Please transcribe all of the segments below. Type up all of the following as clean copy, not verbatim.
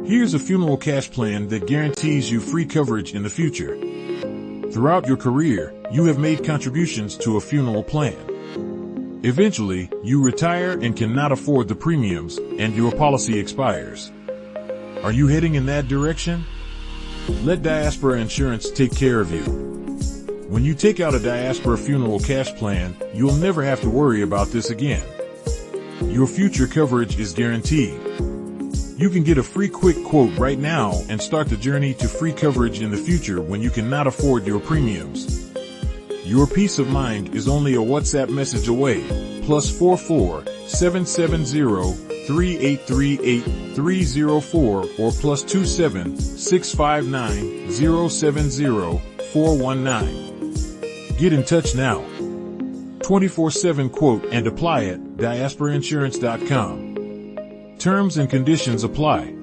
Here's a funeral cash plan that guarantees you free coverage in the future. Throughout your career, you have made contributions to a funeral plan. Eventually, you retire and cannot afford the premiums, and your policy expires. Are you heading in that direction? Let Diaspora Insurance take care of you. When you take out a Diaspora funeral cash plan, you'll never have to worry about this again. Your future coverage is guaranteed. You can get a free quick quote right now and start the journey to free coverage in the future when you cannot afford your premiums. Your peace of mind is only a WhatsApp message away. +44 770 3838 304 or +27 659 070 419. Get in touch now. 24/7 quote and apply at diasporainsurance.com. Terms and conditions apply.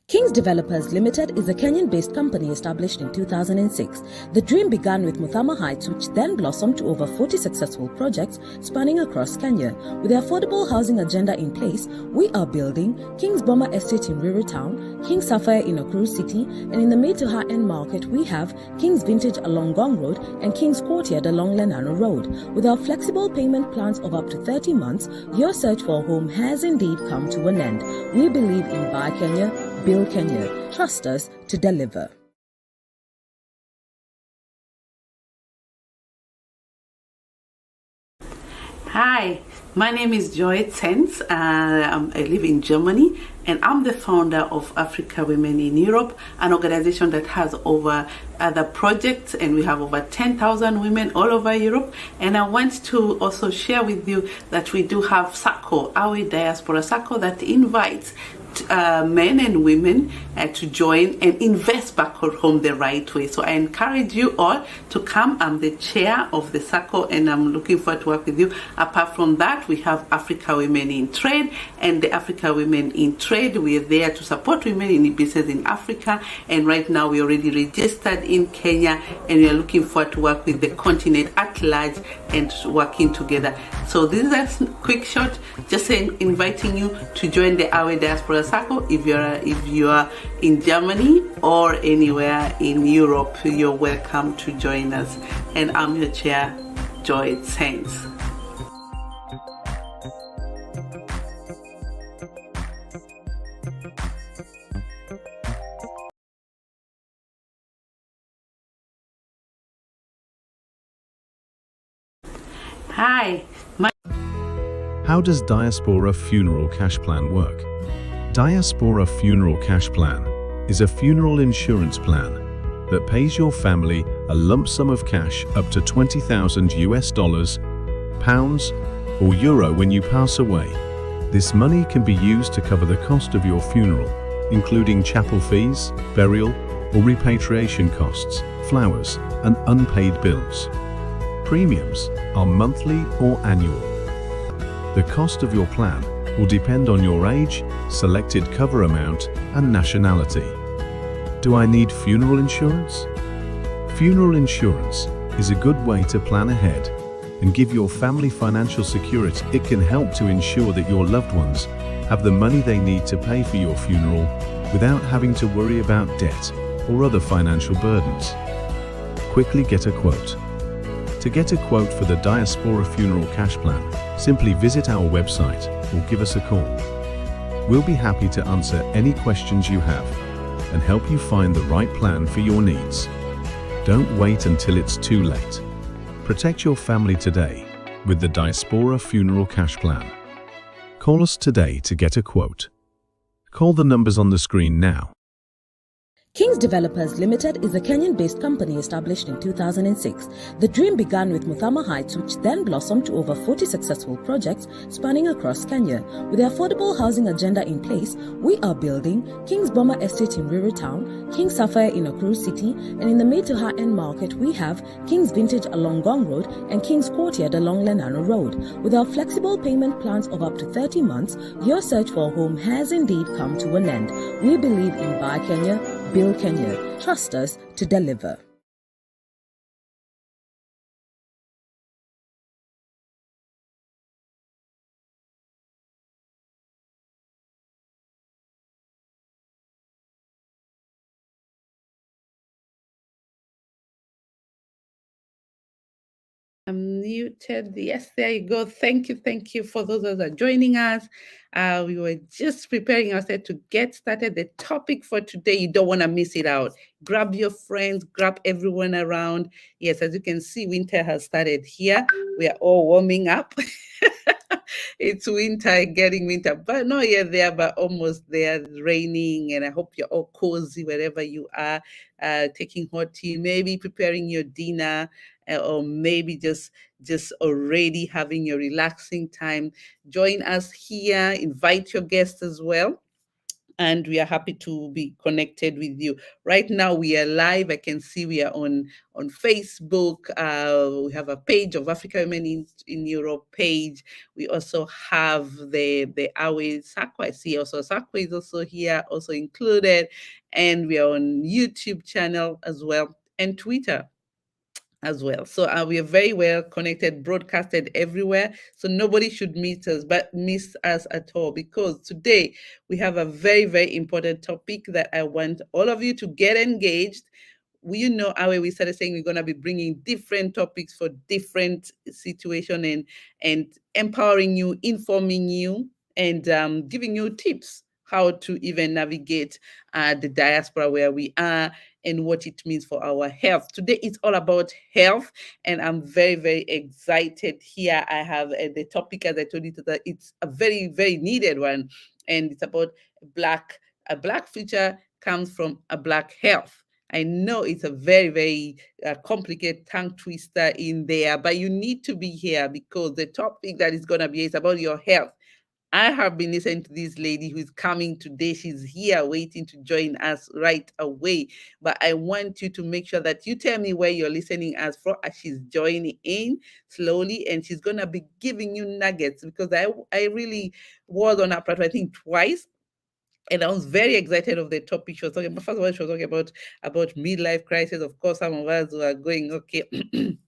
Kings Developers Limited is a Kenyan-based company established in 2006. The dream began with Muthama Heights, which then blossomed to over 40 successful projects spanning across Kenya. With the affordable housing agenda in place, we are building Kings Boma Estate in Ruiru Town, Kings Sapphire in Nakuru City, and in the mid to high-end market, we have Kings Vintage along Gong Road and Kings Courtyard along Lenano Road. With our flexible payment plans of up to 30 months, your search for a home has indeed come to an end. We believe in Buy Kenya, Build Kenya. Trust us to deliver. Hi, my name is Zenz. I live in Germany, and I'm the founder of Africa Women in Europe, an organization that has over other projects, and we have over 10,000 women all over Europe. And I want to also share with you that we do have SACCO, our Diaspora SACCO, that invites men and women to join and invest back home the right way. So I encourage you all to come. I'm the chair of the SACCO, and I'm looking forward to work with you. Apart from that, we have Africa Women in Trade, and the Africa Women in Trade, we are there to support women in business in Africa. And right now we already registered in Kenya, and we are looking forward to work with the continent at large and working together. So this is a quick shot, just inviting you to join the Our Diaspora SACCO. If you are in Germany or anywhere in Europe, you're welcome to join us. And I'm your chair, Zenz. Hi, How does Diaspora Funeral Cash Plan work? Diaspora Funeral Cash Plan is a funeral insurance plan that pays your family a lump sum of cash up to 20,000 US dollars, pounds, or euro when you pass away. This money can be used to cover the cost of your funeral, including chapel fees, burial, or repatriation costs, flowers, and unpaid bills. Premiums are monthly or annual. The cost of your plan will depend on your age, selected cover amount, and nationality. Do I need funeral insurance? Funeral insurance is a good way to plan ahead and give your family financial security. It can help to ensure that your loved ones have the money they need to pay for your funeral without having to worry about debt or other financial burdens. Quickly get a quote. To get a quote for the Diaspora Funeral Cash Plan, simply visit our website or give us a call. We'll be happy to answer any questions you have and help you find the right plan for your needs. Don't wait until it's too late. Protect your family today with the Diaspora Funeral Cash Plan. Call us today to get a quote. Call the numbers on the screen now. Kings Developers Limited is a Kenyan-based company established in 2006. The dream began with Muthama Heights, which then blossomed to over 40 successful projects spanning across Kenya. With the affordable housing agenda in place, we are building King's Boma Estate in Rural Town, King's Sapphire in Nakuru City, and in the mid to high-end market, we have King's Vintage along Gong Road and King's Courtyard along Lenano Road. With our flexible payment plans of up to 30 months, your search for a home has indeed come to an end. We believe in Buy Kenya, Build Kenya. Trust us to deliver. I'm muted. Yes, there you go. Thank you for those that are joining us. We were just preparing ourselves to get started. The topic for today, you don't want to miss it out. Grab your friends, grab everyone around. Yes, as you can see, winter has started here. We are all warming up. It's winter, getting winter, but not yet there, but almost there. It's raining, and I hope you're all cozy wherever you are, taking hot tea, maybe preparing your dinner, or maybe just already having your relaxing time. Join us here. Invite your guests as well, and we are happy to be connected with you. Right now, we are live. I can see we are on Facebook. We have a page of Africa Women in Europe page. We also have the Awe Sakwa. I see also Sakwa is also here, also included, and we are on YouTube channel as well, and Twitter as well. So we are very well connected, broadcasted everywhere. So nobody should miss us at all, because today we have a very, very important topic that I want all of you to get engaged. We started saying we're going to be bringing different topics for different situation, and empowering you, informing you, and giving you tips how to even navigate the diaspora where we are, and what it means for our health. Today it's all about health, and I'm very, very excited here. I have the topic, as I told you, that it's a very, very needed one, and it's about a black future comes from a black health. I know it's a very, very complicated tongue twister in there, but you need to be here, because the topic that is going to be is about your health. I have been listening to this lady who is coming today. She's here waiting to join us right away. But I want you to make sure that you tell me where you're listening as from, as she's joining in slowly. And she's going to be giving you nuggets, because I really was on her platform, I think twice. And I was very excited of the topic she was talking about. First of all, she was talking about midlife crisis. Of course, some of us who are going, okay,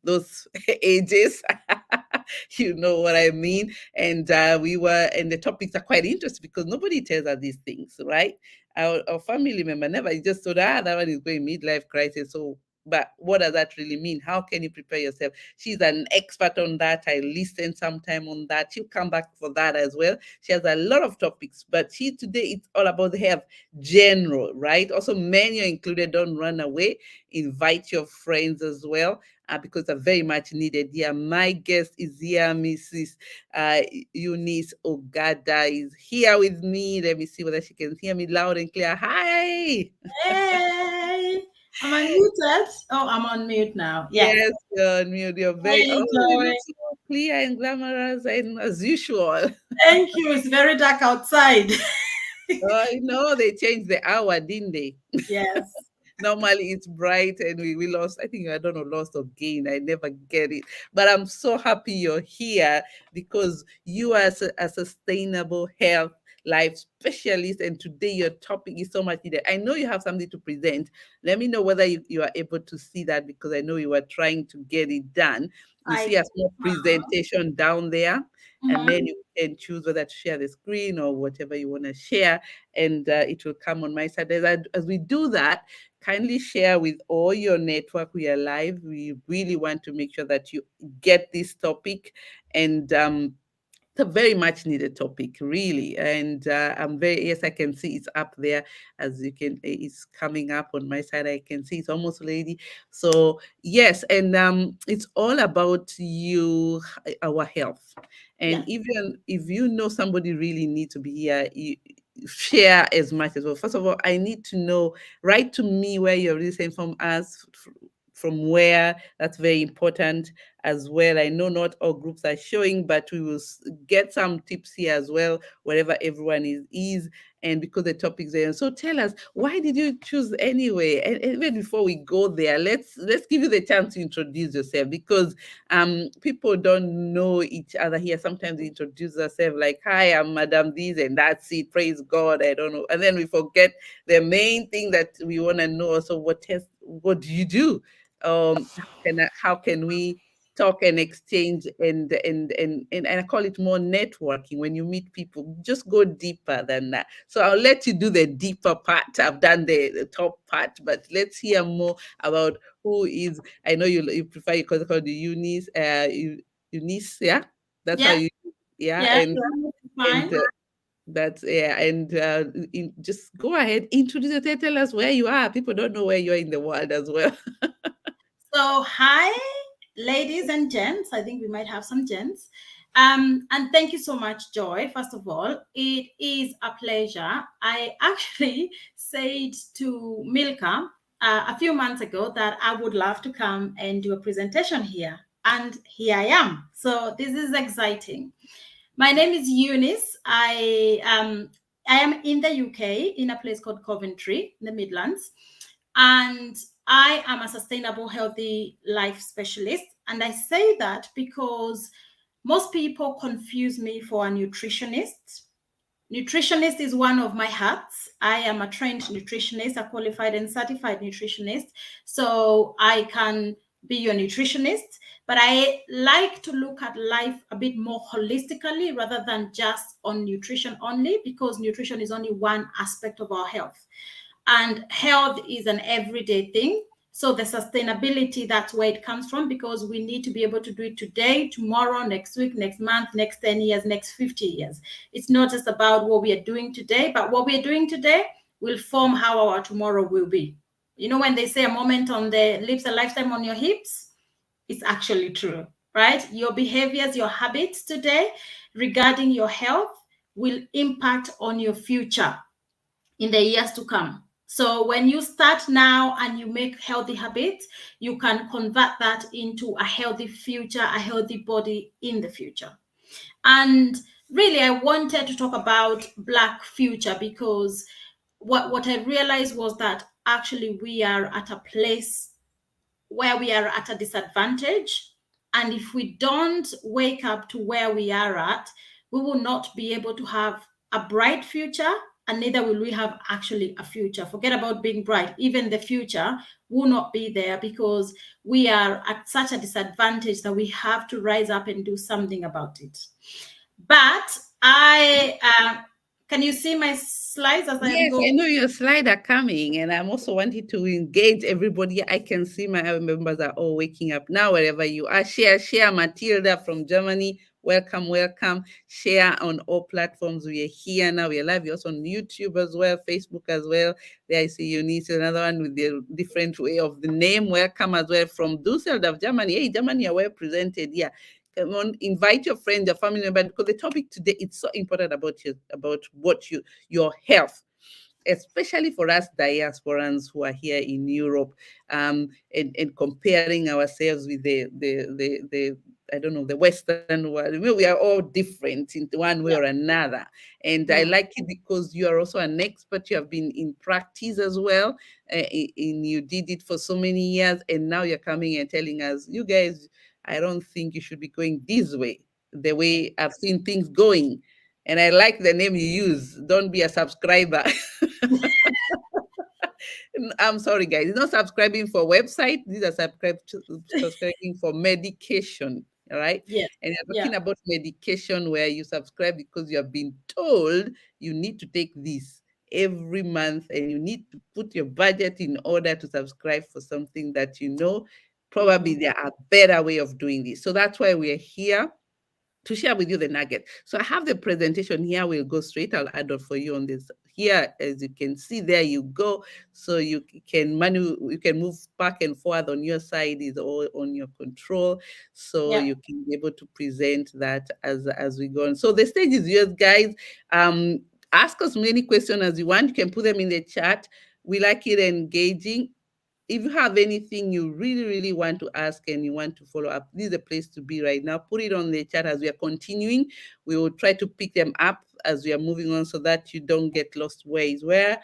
those ages, you know what I mean. And and the topics are quite interesting, because nobody tells us these things, right? Our family member never just told that one is going midlife crisis. So, but what does that really mean? How can you prepare yourself? She's an expert on that. I listened sometime on that. She'll come back for that as well. She has a lot of topics, but today it's all about the health general, right? Also, men, you're included. Don't run away. Invite your friends as well. because they're very much needed here. My guest is here, Mrs. Yunis Ogada is here with me. Let me see whether she can hear me loud and clear. Hi. Hey, am I muted? Oh, I'm on mute now. Yes. Yes, you're on mute. You're very, Hey, you Joy. look so clear and glamorous and as usual. Thank you. It's very dark outside. I know they changed the hour, didn't they? Yes. Normally it's bright and we lost, I think, I don't know, lost or gain. I never get it. But I'm so happy you're here because you are a sustainable health life specialist. And today your topic is so much needed. I know you have something to present. Let me know whether you are able to see that because I know you were trying to get it done. You see a small presentation down there. And then you can choose whether to share the screen or whatever you want to share. And it will come on my side. As we do that, kindly share with all your network. We are live. We really want to make sure that you get this topic. And it's a very much needed topic, really. And I'm very, yes, I can see it's up there. As you can, it's coming up on my side. I can see it's almost ready. So yes, and it's all about our health. And even if you know somebody really needs to be here, you share as much as well. First of all, I need to know, write to me where you're listening from us, from where. That's very important as well. I know not all groups are showing, but we will get some tips here as well, wherever everyone is. And because the topic's there. So tell us, why did you choose anyway? And even before we go there, let's give you the chance to introduce yourself because people don't know each other here. Sometimes they introduce themselves like, hi, I'm Madam this and that's it. Praise God. I don't know. And then we forget the main thing that we want to know. So what do you do? How can we talk and exchange and I call it more networking. When you meet people, just go deeper than that. So I'll let you do the deeper part. I've done the top part, but let's hear more about who is. I know you prefer you call the Yunis, Yunis, yeah, that's how you, Yeah, and fine. that's and just go ahead, introduce yourself, tell us where you are. People don't know where you are in the world as well. So, hi, ladies and gents. I think we might have some gents. And thank you so much, Joy. First of all, it is a pleasure. I actually said to Milka a few months ago that I would love to come and do a presentation here. And here I am. So this is exciting. My name is Yunis. I am in the UK in a place called Coventry, in the Midlands. And I am a sustainable, healthy life specialist. And I say that because most people confuse me for a nutritionist. Nutritionist is one of my hats. I am a trained nutritionist, a qualified and certified nutritionist. So I can be your nutritionist, but I like to look at life a bit more holistically rather than just on nutrition only, because nutrition is only one aspect of our health. And health is an everyday thing. So the sustainability, that's where it comes from, because we need to be able to do it today, tomorrow, next week, next month, next 10 years, next 50 years. It's not just about what we are doing today, but what we are doing today will form how our tomorrow will be. You know, when they say a moment on the lips, a lifetime on your hips, it's actually true, right? Your behaviors, your habits today regarding your health will impact on your future in the years to come. So when you start now and you make healthy habits, you can convert that into a healthy future, a healthy body in the future. And really, I wanted to talk about Black future because what I realized was that actually we are at a place where we are at a disadvantage. And if we don't wake up to where we are at, we will not be able to have a bright future, and neither will we have actually a future. Forget about being bright. Even the future will not be there because we are at such a disadvantage that we have to rise up and do something about it. But can you see my slides as I go? Yes, I know your slides are coming, and I'm also wanting to engage everybody. I can see my members are all waking up now. Wherever you are, share. Matilda from Germany, Welcome, welcome. Share on all platforms. We are here now. We are live. We're also on YouTube as well, Facebook as well. There I see Yunis, another one with the different way of the name. Welcome as well from Dusseldorf, Germany. Hey, Germany are well presented here. Come on, invite your friends, your family member, because the topic today, it's so important about your health, especially for us diasporans who are here in Europe, and comparing ourselves with the I don't know, the Western world. We are all different in one way or another. And I like it because you are also an expert. You have been in practice as well. You did it for so many years. And now you're coming and telling us, you guys, I don't think you should be going this way, the way I've seen things going. And I like the name you use. Don't be a subscriber. I'm sorry, guys. It's not subscribing for website. These are subscribing for medication. All right. Yes. And you're talking about medication where you subscribe because you have been told you need to take this every month and you need to put your budget in order to subscribe for something that you know probably there are better way of doing this. So that's why we're here to share with you the nugget. So I have the presentation here. We'll go straight. I'll add on for you on this here. As you can see, there you go. So you can move back and forth on your side, is all on your control. So you can be able to present that as we go on. So the stage is yours, guys. Ask us many questions as you want. You can put them in the chat. We like it engaging. If you have anything you really, really want to ask and you want to follow up, this is the place to be right now. Put it on the chat as we are continuing. We will try to pick them up as we are moving on so that you don't get lost where is where.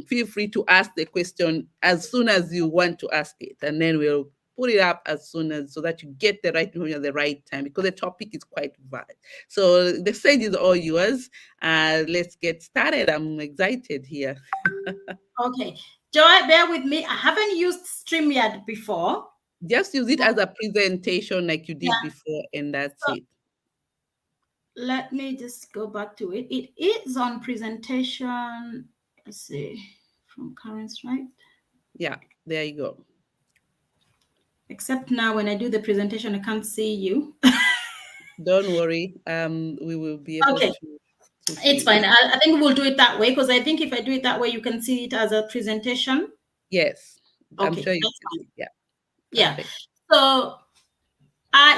Feel free to ask the question as soon as you want to ask it, and then we'll put it up as soon as, so that you get the right information at the right time, because the topic is quite vast. So the stage is all yours. Let's get started. I'm excited here. Okay. Joy, bear with me. I haven't used StreamYard before. Just use it as a presentation like you did before, and that's it. Let me just go back to it. It is on presentation. Let's see, from currents, right? Yeah, there you go. Except now when I do the presentation, I can't see you. Don't worry. We will be able to it's fine. I think we'll do it that way, because I think if I do it that way, you can see it as a presentation. Yes. Okay, I'm sure you can. Yeah. Yeah. Perfect. So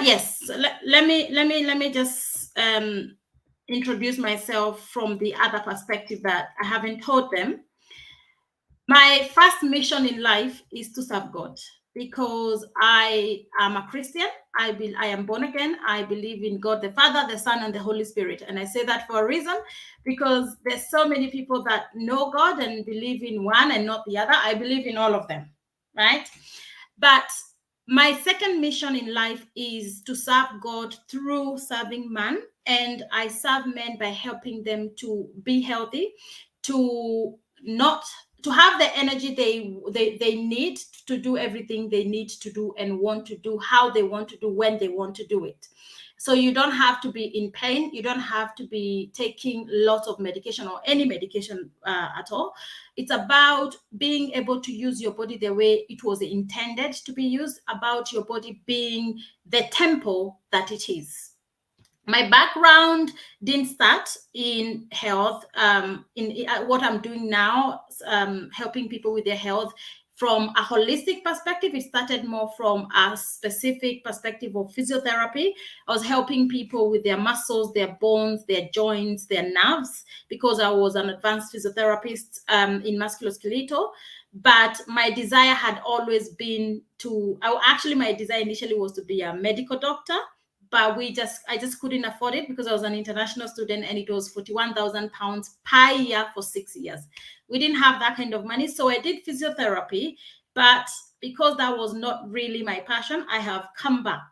yes, let me just introduce myself from the other perspective that I haven't told them. My first mission in life is to serve God, because I am a Christian. I am born again. I believe in God the Father, the Son, and the Holy Spirit. And I say that for a reason, because there's so many people that know God and believe in one and not the other. I believe in all of them, right? But my second mission in life is to serve God through serving man. And I serve men by helping them to be healthy, to have the energy they need to do everything they need to do and want to do, how they want to do, when they want to do it. So you don't have to be in pain. You don't have to be taking lots of medication or any medication at all. It's about being able to use your body the way it was intended to be used, about your body being the temple that it is. My background didn't start in health. In what I'm doing now, helping people with their health from a holistic perspective. It started more from a specific perspective of physiotherapy. I was helping people with their muscles, their bones, their joints, their nerves, because I was an advanced physiotherapist in musculoskeletal. But my desire had always been my desire initially was to be a medical doctor. But I just couldn't afford it, because I was an international student and it was £41,000 per year for 6 years. We didn't have that kind of money. So I did physiotherapy, but because that was not really my passion, I have come back.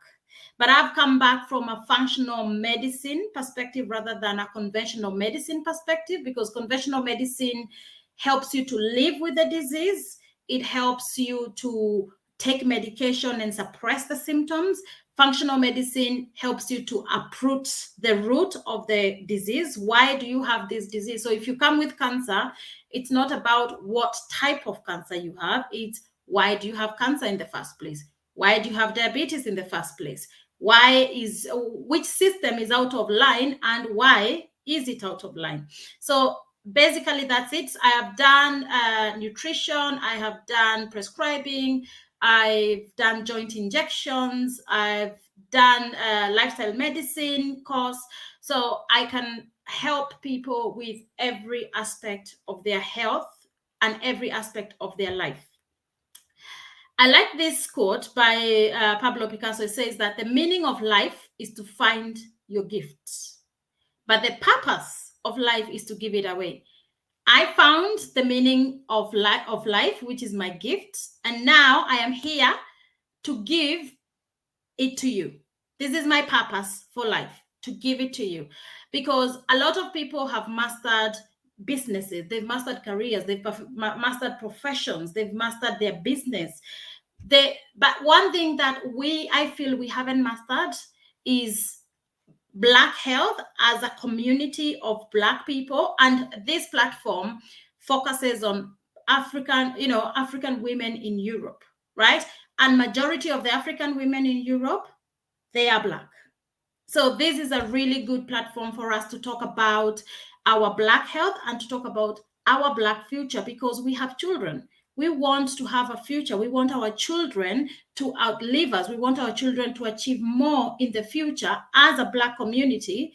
But I've come back from a functional medicine perspective rather than a conventional medicine perspective, because conventional medicine helps you to live with the disease. It helps you to take medication and suppress the symptoms. Functional medicine helps you to uproot the root of the disease. Why do you have this disease? So if you come with cancer, it's not about what type of cancer you have. It's why do you have cancer in the first place? Why do you have diabetes in the first place? which system is out of line and why is it out of line. So basically that's it. I have done nutrition, I have done prescribing, I've done joint injections, I've done lifestyle medicine course, so I can help people with every aspect of their health and every aspect of their life. I like this quote by Pablo Picasso. It says that the meaning of life is to find your gifts, but the purpose of life is to give it away. I found the meaning of life, which is my gift, and now I am here to give it to you. This is my purpose for life, to give it to you, because a lot of people have mastered businesses, they've mastered careers, they've mastered professions, they've mastered their business. But one thing that I feel we haven't mastered is Black health as a community of Black people. And this platform focuses on African women in Europe, right? And majority of the African women in Europe, they are Black. So this is a really good platform for us to talk about our Black health and to talk about our Black future, because we have children. We want to have a future. We want our children to outlive us. We want our children to achieve more in the future as a Black community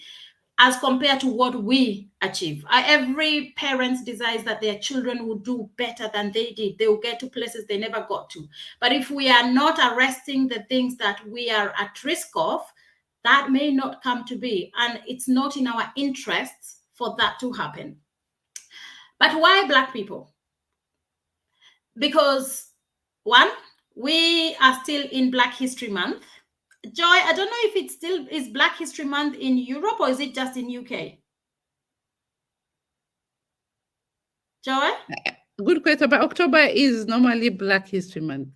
as compared to what we achieve. Every parent desires that their children will do better than they did. They will get to places they never got to. But if we are not arresting the things that we are at risk of, that may not come to be. And it's not in our interests for that to happen. But why Black people? Because one, we are still in Black History Month. Joy, I don't know if it still is Black History Month in Europe or is it just in UK? Joy? Good question, but October is normally Black History Month.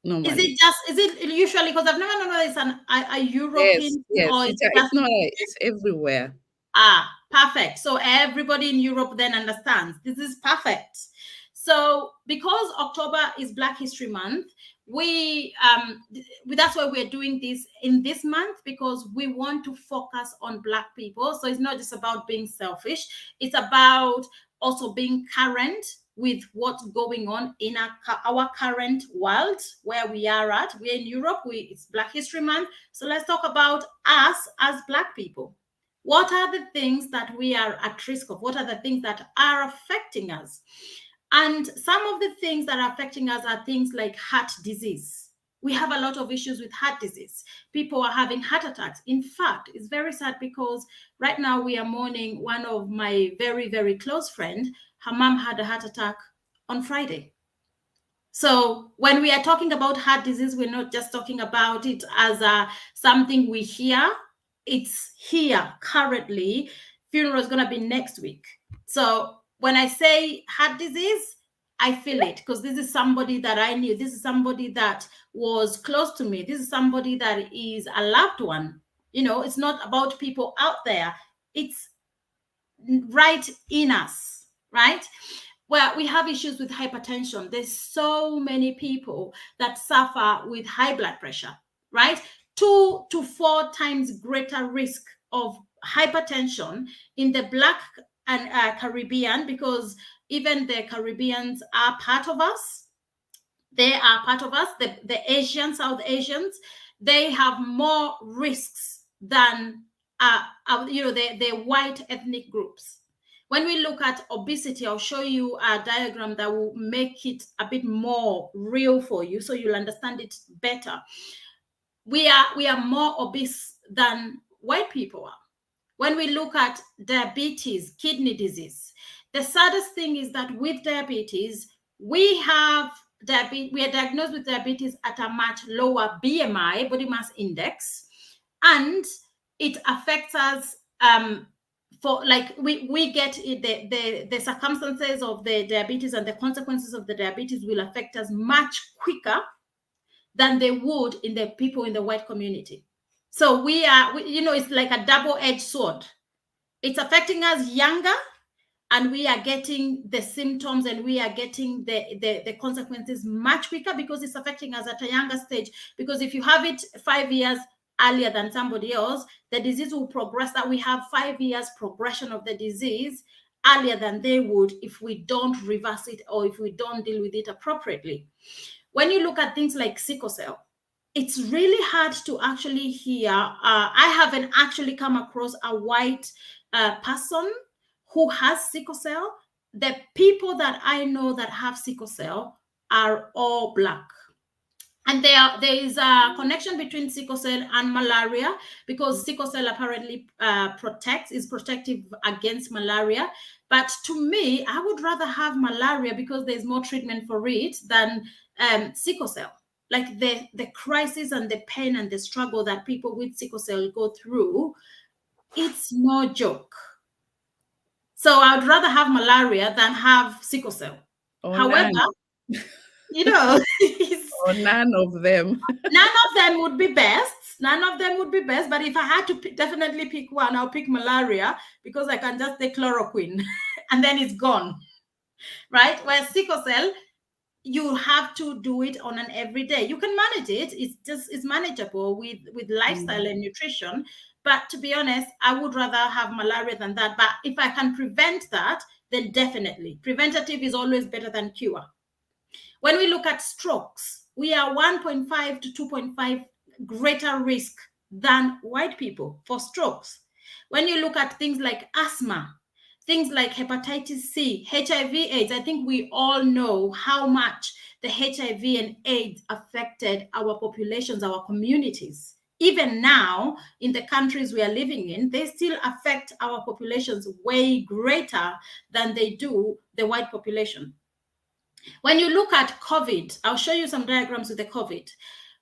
Normally. Is it usually, because I've never known it's a European yes, or it's everywhere. Perfect. So everybody in Europe then understands. This is perfect. So because October is Black History Month, that's why we're doing this in this month, because we want to focus on Black people. So it's not just about being selfish. It's about also being current with what's going on in our current world where we are at. We're in Europe. It's Black History Month. So let's talk about us as Black people. What are the things that we are at risk of? What are the things that are affecting us? And some of the things that are affecting us are things like heart disease. We have a lot of issues with heart disease. People are having heart attacks. In fact, it's very sad because right now we are mourning one of my very, very close friends. Her mom had a heart attack on Friday. So when we are talking about heart disease, we're not just talking about it as something we hear. It's here currently. Funeral is going to be next week. So when I say heart disease, I feel it, because this is somebody that I knew. This is somebody that was close to me. This is somebody that is a loved one. It's not about people out there. It's right in us, right? Well, we have issues with hypertension. There's so many people that suffer with high blood pressure, right? 2 to 4 times greater risk of hypertension in the Black and Caribbean, because even the Caribbeans are part of us. They are part of us. The Asians, South Asians, they have more risks than the white ethnic groups. When we look at obesity, I'll show you a diagram that will make it a bit more real for you, so you'll understand it better. We are more obese than white people are. When we look at diabetes, kidney disease, the saddest thing is that with diabetes, we are diagnosed with diabetes at a much lower BMI, body mass index, and it affects us we get the circumstances of the diabetes and the consequences of the diabetes will affect us much quicker than they would in the people in the white community. So it's like a double-edged sword. It's affecting us younger, and we are getting the symptoms and we are getting the consequences much quicker because it's affecting us at a younger stage. Because if you have it 5 years, earlier than somebody else, the disease will progress, that we have 5 years progression of the disease earlier than they would if we don't reverse it or if we don't deal with it appropriately. When you look at things like sickle cell, it's really hard to actually hear. I haven't actually come across a white person who has sickle cell. The people that I know that have sickle cell are all Black. And there is a connection between sickle cell and malaria, because sickle cell apparently is protective against malaria. But to me, I would rather have malaria because there's more treatment for it than sickle cell. Like the crisis and the pain and the struggle that people with sickle cell go through, it's no joke. So I would rather have malaria than have sickle cell. However, you know, or none of them. None of them would be best. None of them would be best. But if I had to definitely pick one, I'll pick malaria, because I can just take chloroquine and then it's gone, right? Whereas sickle cell, you have to do it on an everyday. You can manage it. It's manageable with lifestyle and nutrition. But to be honest, I would rather have malaria than that. But if I can prevent that, then definitely. Preventative is always better than cure. When we look at strokes, we are 1.5 to 2.5 greater risk than white people for strokes. When you look at things like asthma, things like hepatitis C, HIV/AIDS, I think we all know how much the HIV and AIDS affected our populations, our communities. Even now, in the countries we are living in, they still affect our populations way greater than they do the white population. When you look at COVID, I'll show you some diagrams with the COVID.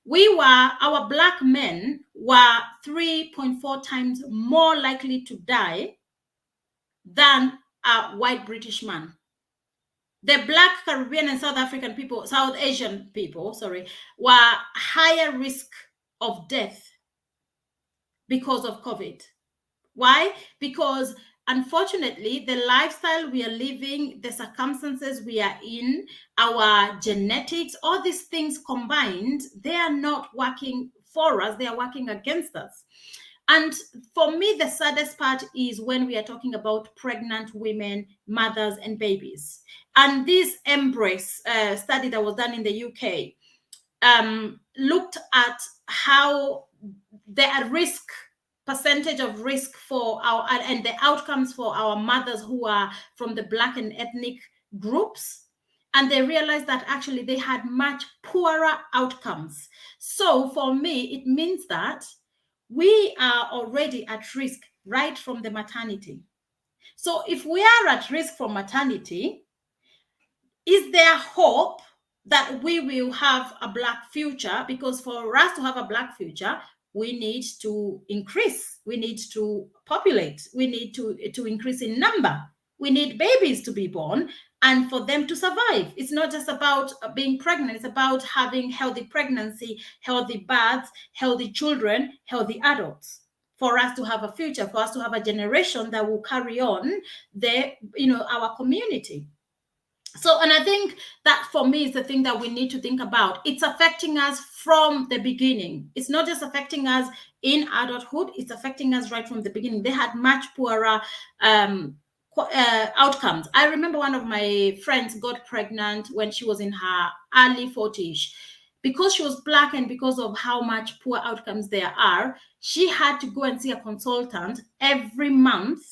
Our Black men were 3.4 times more likely to die than a white British man. The Black, Caribbean, and South Asian people, were higher risk of death because of COVID. Why? Because unfortunately, the lifestyle we are living, the circumstances we are in, our genetics, all these things combined, they are not working for us, they are working against us. And for me, the saddest part is when we are talking about pregnant women, mothers, and babies. And this Embrace study that was done in the UK looked at how the percentage of risk for and the outcomes for our mothers who are from the Black and ethnic groups. And they realized that actually they had much poorer outcomes. So for me, it means that we are already at risk right from the maternity. So if we are at risk from maternity, is there hope that we will have a Black future? Because for us to have a Black future, we need to increase, we need to populate, we need to increase in number. We need babies to be born and for them to survive. It's not just about being pregnant, it's about having healthy pregnancy, healthy births, healthy children, healthy adults, for us to have a future, for us to have a generation that will carry on our community. So, and I think that for me is the thing that we need to think about. It's affecting us from the beginning. It's not just affecting us in adulthood, it's affecting us right from the beginning. They had much poorer outcomes. I remember one of my friends got pregnant when she was in her early 40s. Because she was Black and because of how much poor outcomes there are, she had to go and see a consultant every month,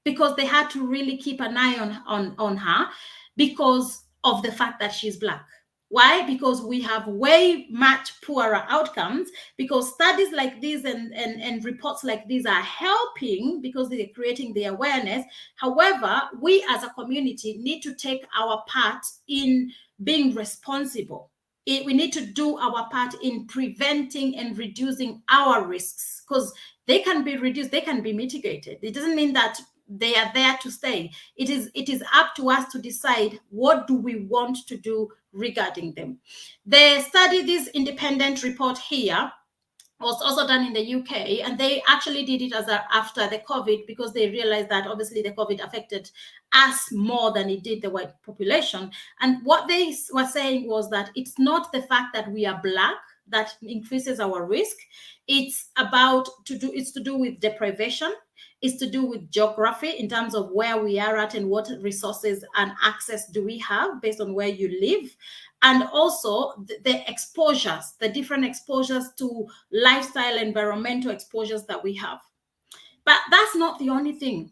because they had to really keep an eye on her because of the fact that she's Black. Why? Because we have way much poorer outcomes, because studies like this and reports like these are helping because they're creating the awareness. However, we as a community need to take our part in being responsible. We need to do our part in preventing and reducing our risks, because they can be reduced, they can be mitigated. It doesn't mean that they are there to stay. It is up to us to decide what do we want to do regarding them. This independent report here was also done in the UK, and they actually did it after the COVID, because they realized that obviously the COVID affected us more than it did the white population. And what they were saying was that it's not the fact that we are Black that increases our risk. It's to do with deprivation. It's to do with geography in terms of where we are at and what resources and access do we have based on where you live. And also the exposures, the different exposures to lifestyle, environmental exposures that we have. But that's not the only thing.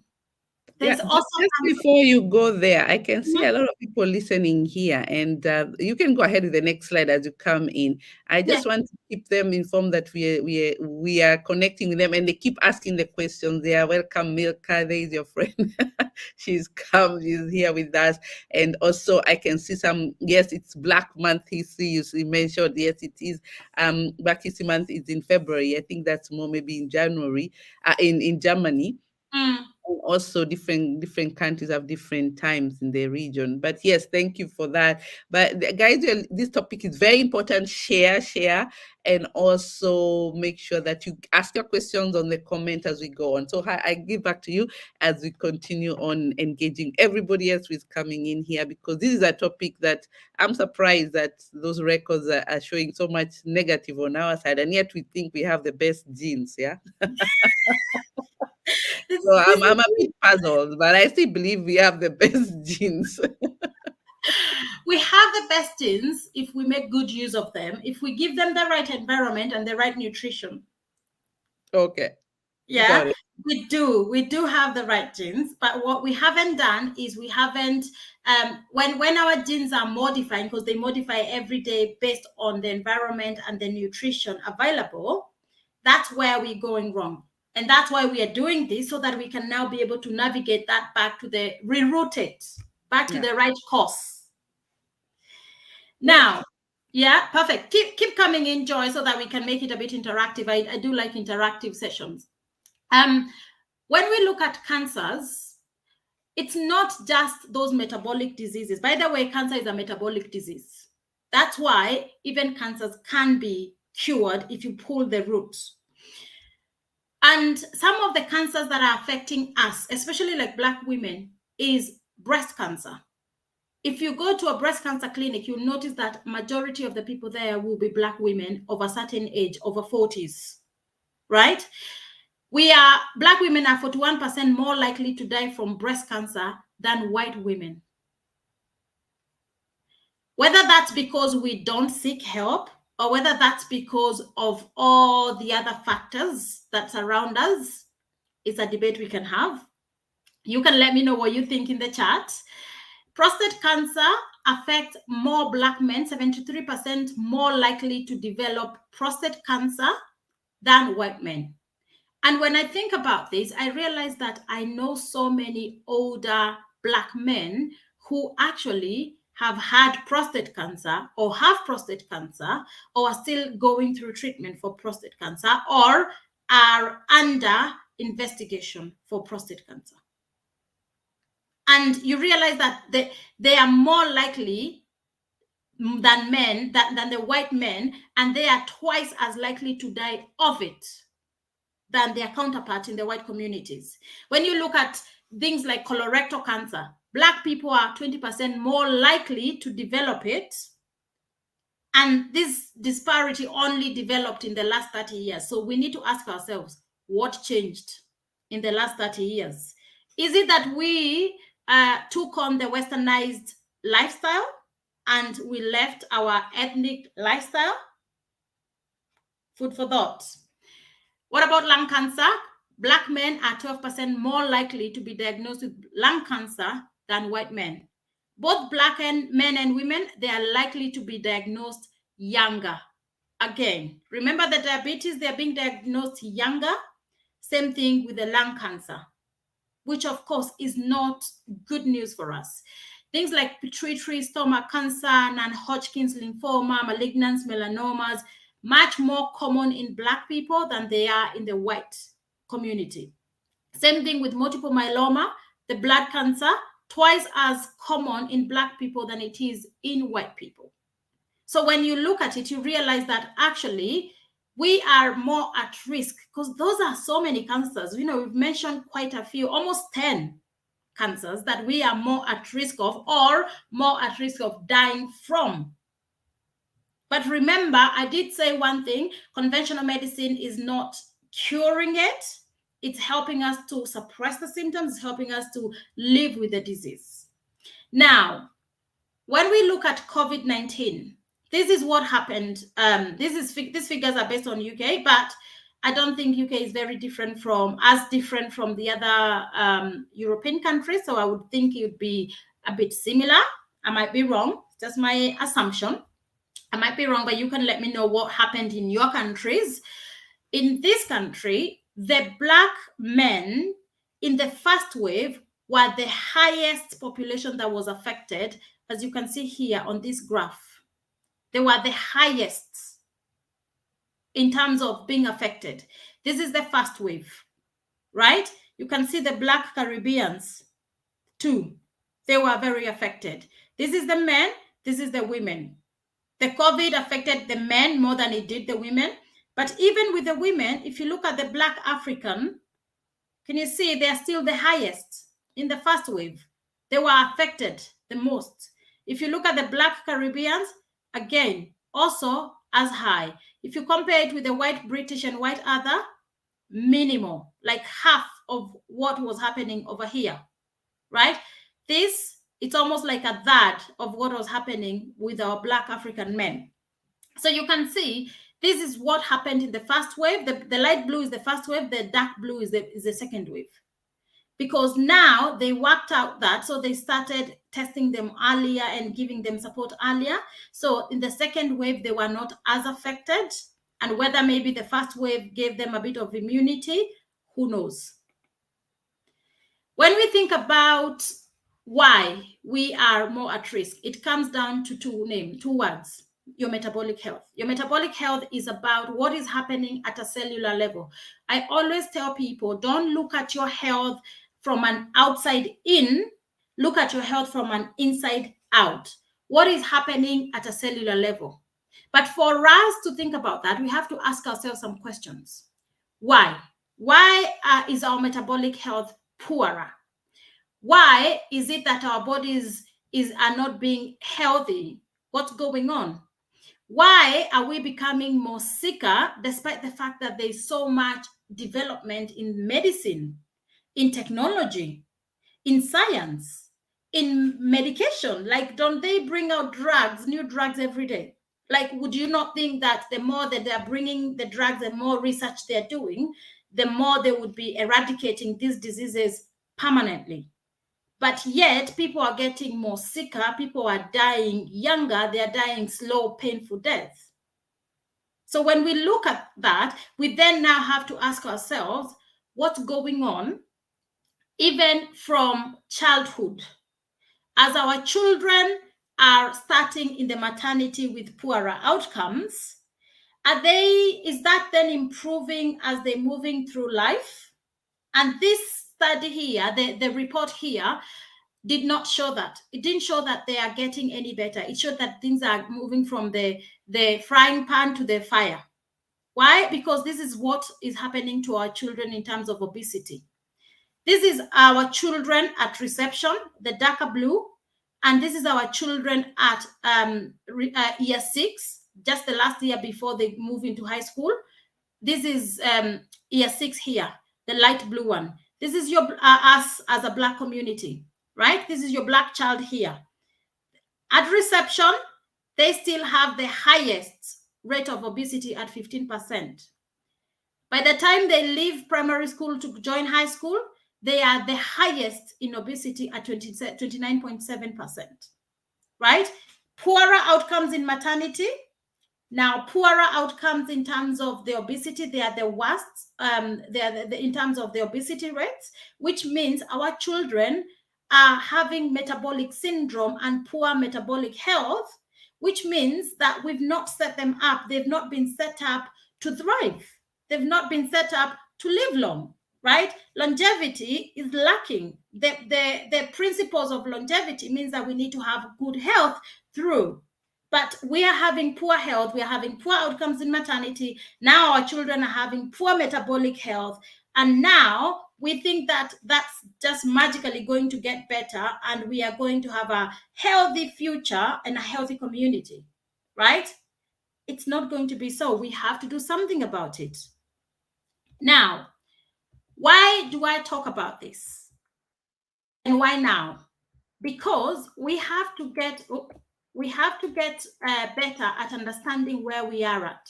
There's also just before you go there, I can see a lot of people listening here, and you can go ahead with the next slide as you come in. I just want to keep them informed that we are connecting with them, and they keep asking the questions. They are welcome. Milka, there is your friend. She's here with us, and also I can see some. Yes, it's Black Month History. You mentioned, yes, it is. Black History Month is in February. I think that's more maybe in January. In Germany. Also different countries have different times in the region, but yes, thank you for that. But guys, this topic is very important. Share, and also make sure that you ask your questions on the comment as we go on. So I give back to you as we continue on engaging everybody else who is coming in here, because this is a topic that I'm surprised that those records are showing so much negative on our side, and yet we think we have the best genes. So I'm a bit puzzled, but I still believe we have the best genes. We have the best genes if we make good use of them, if we give them the right environment and the right nutrition. Okay. Yeah, we do have the right genes, but what we haven't done is we haven't when our genes are modifying, because they modify every day based on the environment and the nutrition available, that's where we're going wrong. And that's why we are doing this, so that we can now be able to navigate that back to the back to the right course. Now, perfect. Keep coming in, Joy, so that we can make it a bit interactive. I do like interactive sessions. When we look at cancers, it's not just those metabolic diseases. By the way, cancer is a metabolic disease. That's why even cancers can be cured if you pull the roots. And some of the cancers that are affecting us, especially like Black women, is breast cancer. If you go to a breast cancer clinic, you'll notice that majority of the people there will be Black women of a certain age, over 40s, right? Black women are 41% more likely to die from breast cancer than white women. Whether that's because we don't seek help, or whether that's because of all the other factors that surround us, it's a debate we can have. You can let me know what you think in the chat. Prostate cancer affects more Black men, 73% more likely to develop prostate cancer than white men. And when I think about this, I realize that I know so many older Black men who actually have had prostate cancer, or have prostate cancer, or are still going through treatment for prostate cancer, or are under investigation for prostate cancer. And you realize that they are more likely than men, than the white men, and they are twice as likely to die of it than their counterpart in the white communities. When you look at things like colorectal cancer, Black people are 20% more likely to develop it. And this disparity only developed in the last 30 years. So we need to ask ourselves, what changed in the last 30 years? Is it that we took on the westernized lifestyle and we left our ethnic lifestyle? Food for thought. What about lung cancer? Black men are 12% more likely to be diagnosed with lung cancer than white men. Both Black men and women, they are likely to be diagnosed younger. Again, remember the diabetes, they're being diagnosed younger. Same thing with the lung cancer, which of course is not good news for us. Things like pituitary, stomach cancer, non-Hodgkin's lymphoma, malignant melanomas, much more common in Black people than they are in the white community. Same thing with multiple myeloma, the blood cancer, twice as common in Black people than it is in white people. So when you look at it, you realize that actually we are more at risk, because those are so many cancers. You know, we've mentioned quite a few, almost 10 cancers that we are more at risk of, or more at risk of dying from. But remember, I did say one thing: conventional medicine is not curing it. It's helping us to suppress the symptoms, it's helping us to live with the disease. Now, when we look at COVID-19, this is what happened. These figures are based on UK, but I don't think UK is very different from the other European countries. So I would think it would be a bit similar. I might be wrong. That's my assumption. I might be wrong, but you can let me know what happened in your countries. In this country, the Black men in the first wave were the highest population that was affected, as you can see here on this graph. They were the highest in terms of being affected. This is the first wave, right? You can see the Black Caribbeans too. They were very affected. This is the men, this is the women. The COVID affected the men more than it did the women. But even with the women, if you look at the Black African, can you see they are still the highest in the first wave? They were affected the most. If you look at the Black Caribbeans, again, also as high. If you compare it with the white British and white other, minimal, like half of what was happening over here, right? This, it's almost like a third of what was happening with our Black African men. So you can see this is what happened in the first wave. The light blue is the first wave, the dark blue is the second wave. Because now they worked out that, so they started testing them earlier and giving them support earlier. So in the second wave, they were not as affected. And whether maybe the first wave gave them a bit of immunity, who knows? When we think about why we are more at risk, it comes down to two words: your metabolic health. Your metabolic health is about what is happening at a cellular level. I always tell people, don't look at your health from an outside in, look at your health from an inside out. What is happening at a cellular level? But for us to think about that, we have to ask ourselves some questions. Why? Why is our metabolic health poorer? Why is it that our bodies are not being healthy? What's going on? Why are we becoming more sicker despite the fact that there's so much development in medicine, in technology, in science, in medication? Like, don't they bring out drugs, new drugs every day? Like, would you not think that the more that they're bringing the drugs, the more research they're doing, the more they would be eradicating these diseases permanently? But yet people are getting more sicker, people are dying younger, they're dying slow, painful deaths. So when we look at that, we then now have to ask ourselves, what's going on even from childhood? As our children are starting in the maternity with poorer outcomes, is that then improving as they're moving through life? And this study here, the report here, did not show that. It didn't show that they are getting any better. It showed that things are moving from the frying pan to the fire. Why? Because this is what is happening to our children in terms of obesity. This is our children at reception, the darker blue, and this is our children at year 6, just the last year before they move into high school. This is year 6 here, the light blue one. This is your us as a Black community, right? This is your Black child here. At reception, they still have the highest rate of obesity at 15%. By the time they leave primary school to join high school, they are the highest in obesity at 29.7%, right? Poorer outcomes in maternity. Now, poorer outcomes in terms of the obesity, they are the worst in terms of the obesity rates, which means our children are having metabolic syndrome and poor metabolic health, which means that we've not set them up. They've not been set up to thrive. They've not been set up to live long, right? Longevity is lacking. The principles of longevity means that we need to have good health through. But we are having poor health. We are having poor outcomes in maternity. Now our children are having poor metabolic health. And now we think that that's just magically going to get better and we are going to have a healthy future and a healthy community, right? it's not going to be so. We have to do something about it. Now, why do I talk about this? And why now? Because we have to get better at understanding where we are at.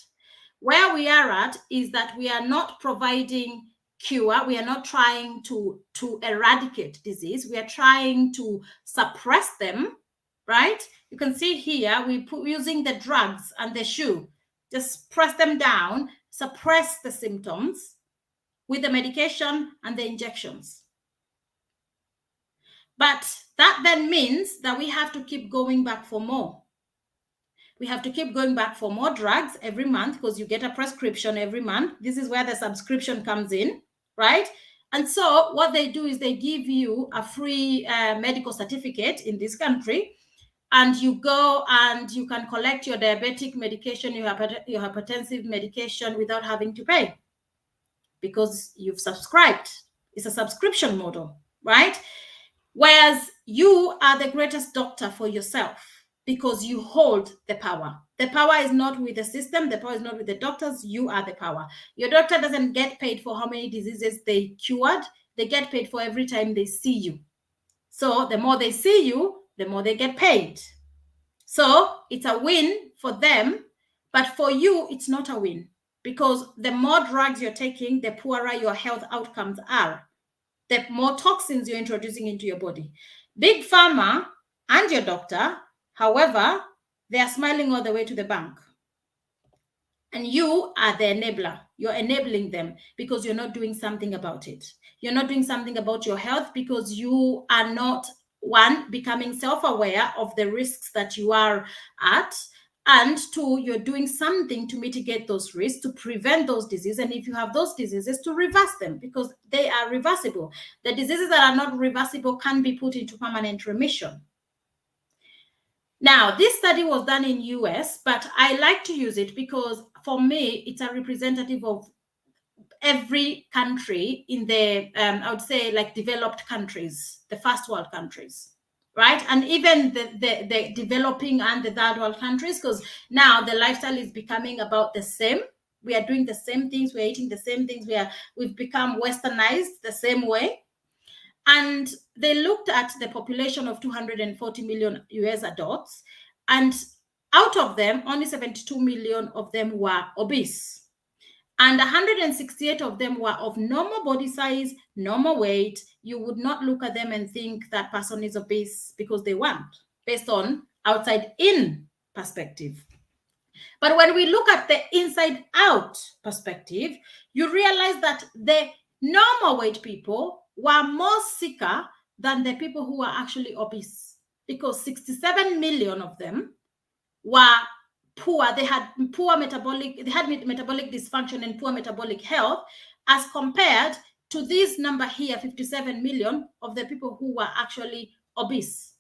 Where we are at is that we are not providing cure. We are not trying to eradicate disease. We are trying to suppress them, right? You can see here, we're using the drugs and the shoe. Just press them down, suppress the symptoms with the medication and the injections. But that then means that we have to keep going back for more. We have to keep going back for more drugs every month because you get a prescription every month. This is where the subscription comes in, right? And so what they do is they give you a free medical certificate in this country, and you go and you can collect your diabetic medication, your hypertensive medication without having to pay because you've subscribed. It's a subscription model, right? Whereas you are the greatest doctor for yourself because you hold the power. The power is not with the system. The power is not with the doctors. You are the power. Your doctor doesn't get paid for how many diseases they cured. They get paid for every time they see you. So the more they see you, the more they get paid. So it's a win for them, but for you, it's not a win because the more drugs you're taking, the poorer your health outcomes are. The more toxins you're introducing into your body. Big Pharma and your doctor, however, they are smiling all the way to the bank. And you are the enabler. You're enabling them because you're not doing something about it. You're not doing something about your health because you are not, one, becoming self-aware of the risks that you are at, and two, you're doing something to mitigate those risks, to prevent those diseases, and if you have those diseases, to reverse them because they are reversible. The diseases that are not reversible can be put into permanent remission. Now, this study was done in US, but I like to use it because for me, it's a representative of every country in the, I would say, like developed countries, the first world countries. Right? And even the developing and the third world countries, because now the lifestyle is becoming about the same. We are doing the same things. We're eating the same things. We've become westernized the same way. And they looked at the population of 240 million US adults. And out of them, only 72 million of them were obese. And 168 of them were of normal body size, normal weight. You would not look at them and think that person is obese because they weren't, based on outside-in perspective. But when we look at the inside-out perspective, you realize that the normal weight people were more sicker than the people who were actually obese, because 67 million of them were poor. They had metabolic dysfunction and poor metabolic health, as compared to this number here, 57 million of the people who were actually obese.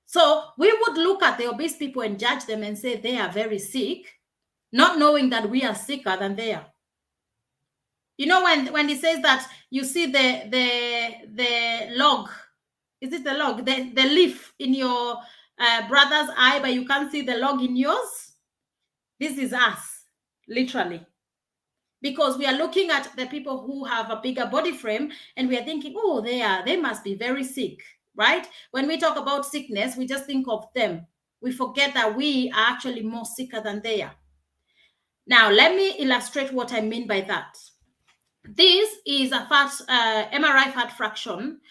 So we would look at the obese people and judge them and say they are very sick, not knowing that we are sicker than they are. You know, when he says that, you see the log, is it the log, the leaf in your brother's eye, but you can't see the log in yours? This is us, literally. Because we are looking at the people who have a bigger body frame and we are thinking, oh, they must be very sick, right? When we talk about sickness, we just think of them. We forget that we are actually more sicker than they are. Now, let me illustrate what I mean by that. This is a MRI fat fraction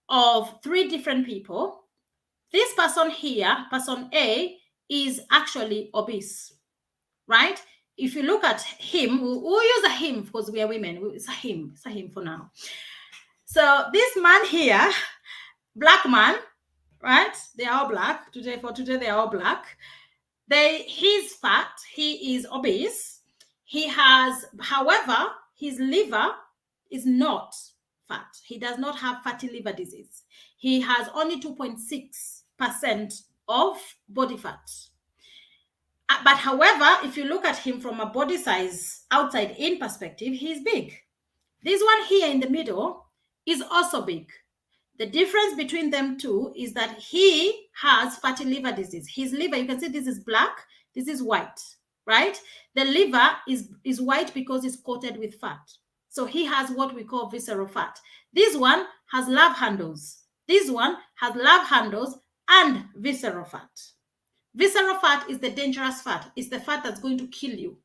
of 3 different people. This person here, person A, is actually obese, right? If you look at him, we'll use a him because we are women. It's a him for now. So this man here, black man, right? They are all black. Today they are all black. He's fat. He is obese. He has, however, his liver is not fat. He does not have fatty liver disease. He has only 2.6% of body fat. But however, if you look at him from a body size outside in perspective, he's big. This one here in the middle is also big. The difference between them two is that he has fatty liver disease. His liver, you can see this is black, this is white, right? The liver is white because it's coated with fat. So he has what we call visceral fat. This one has love handles. This one has love handles and visceral fat. Visceral fat is the dangerous fat. It's the fat that's going to kill you.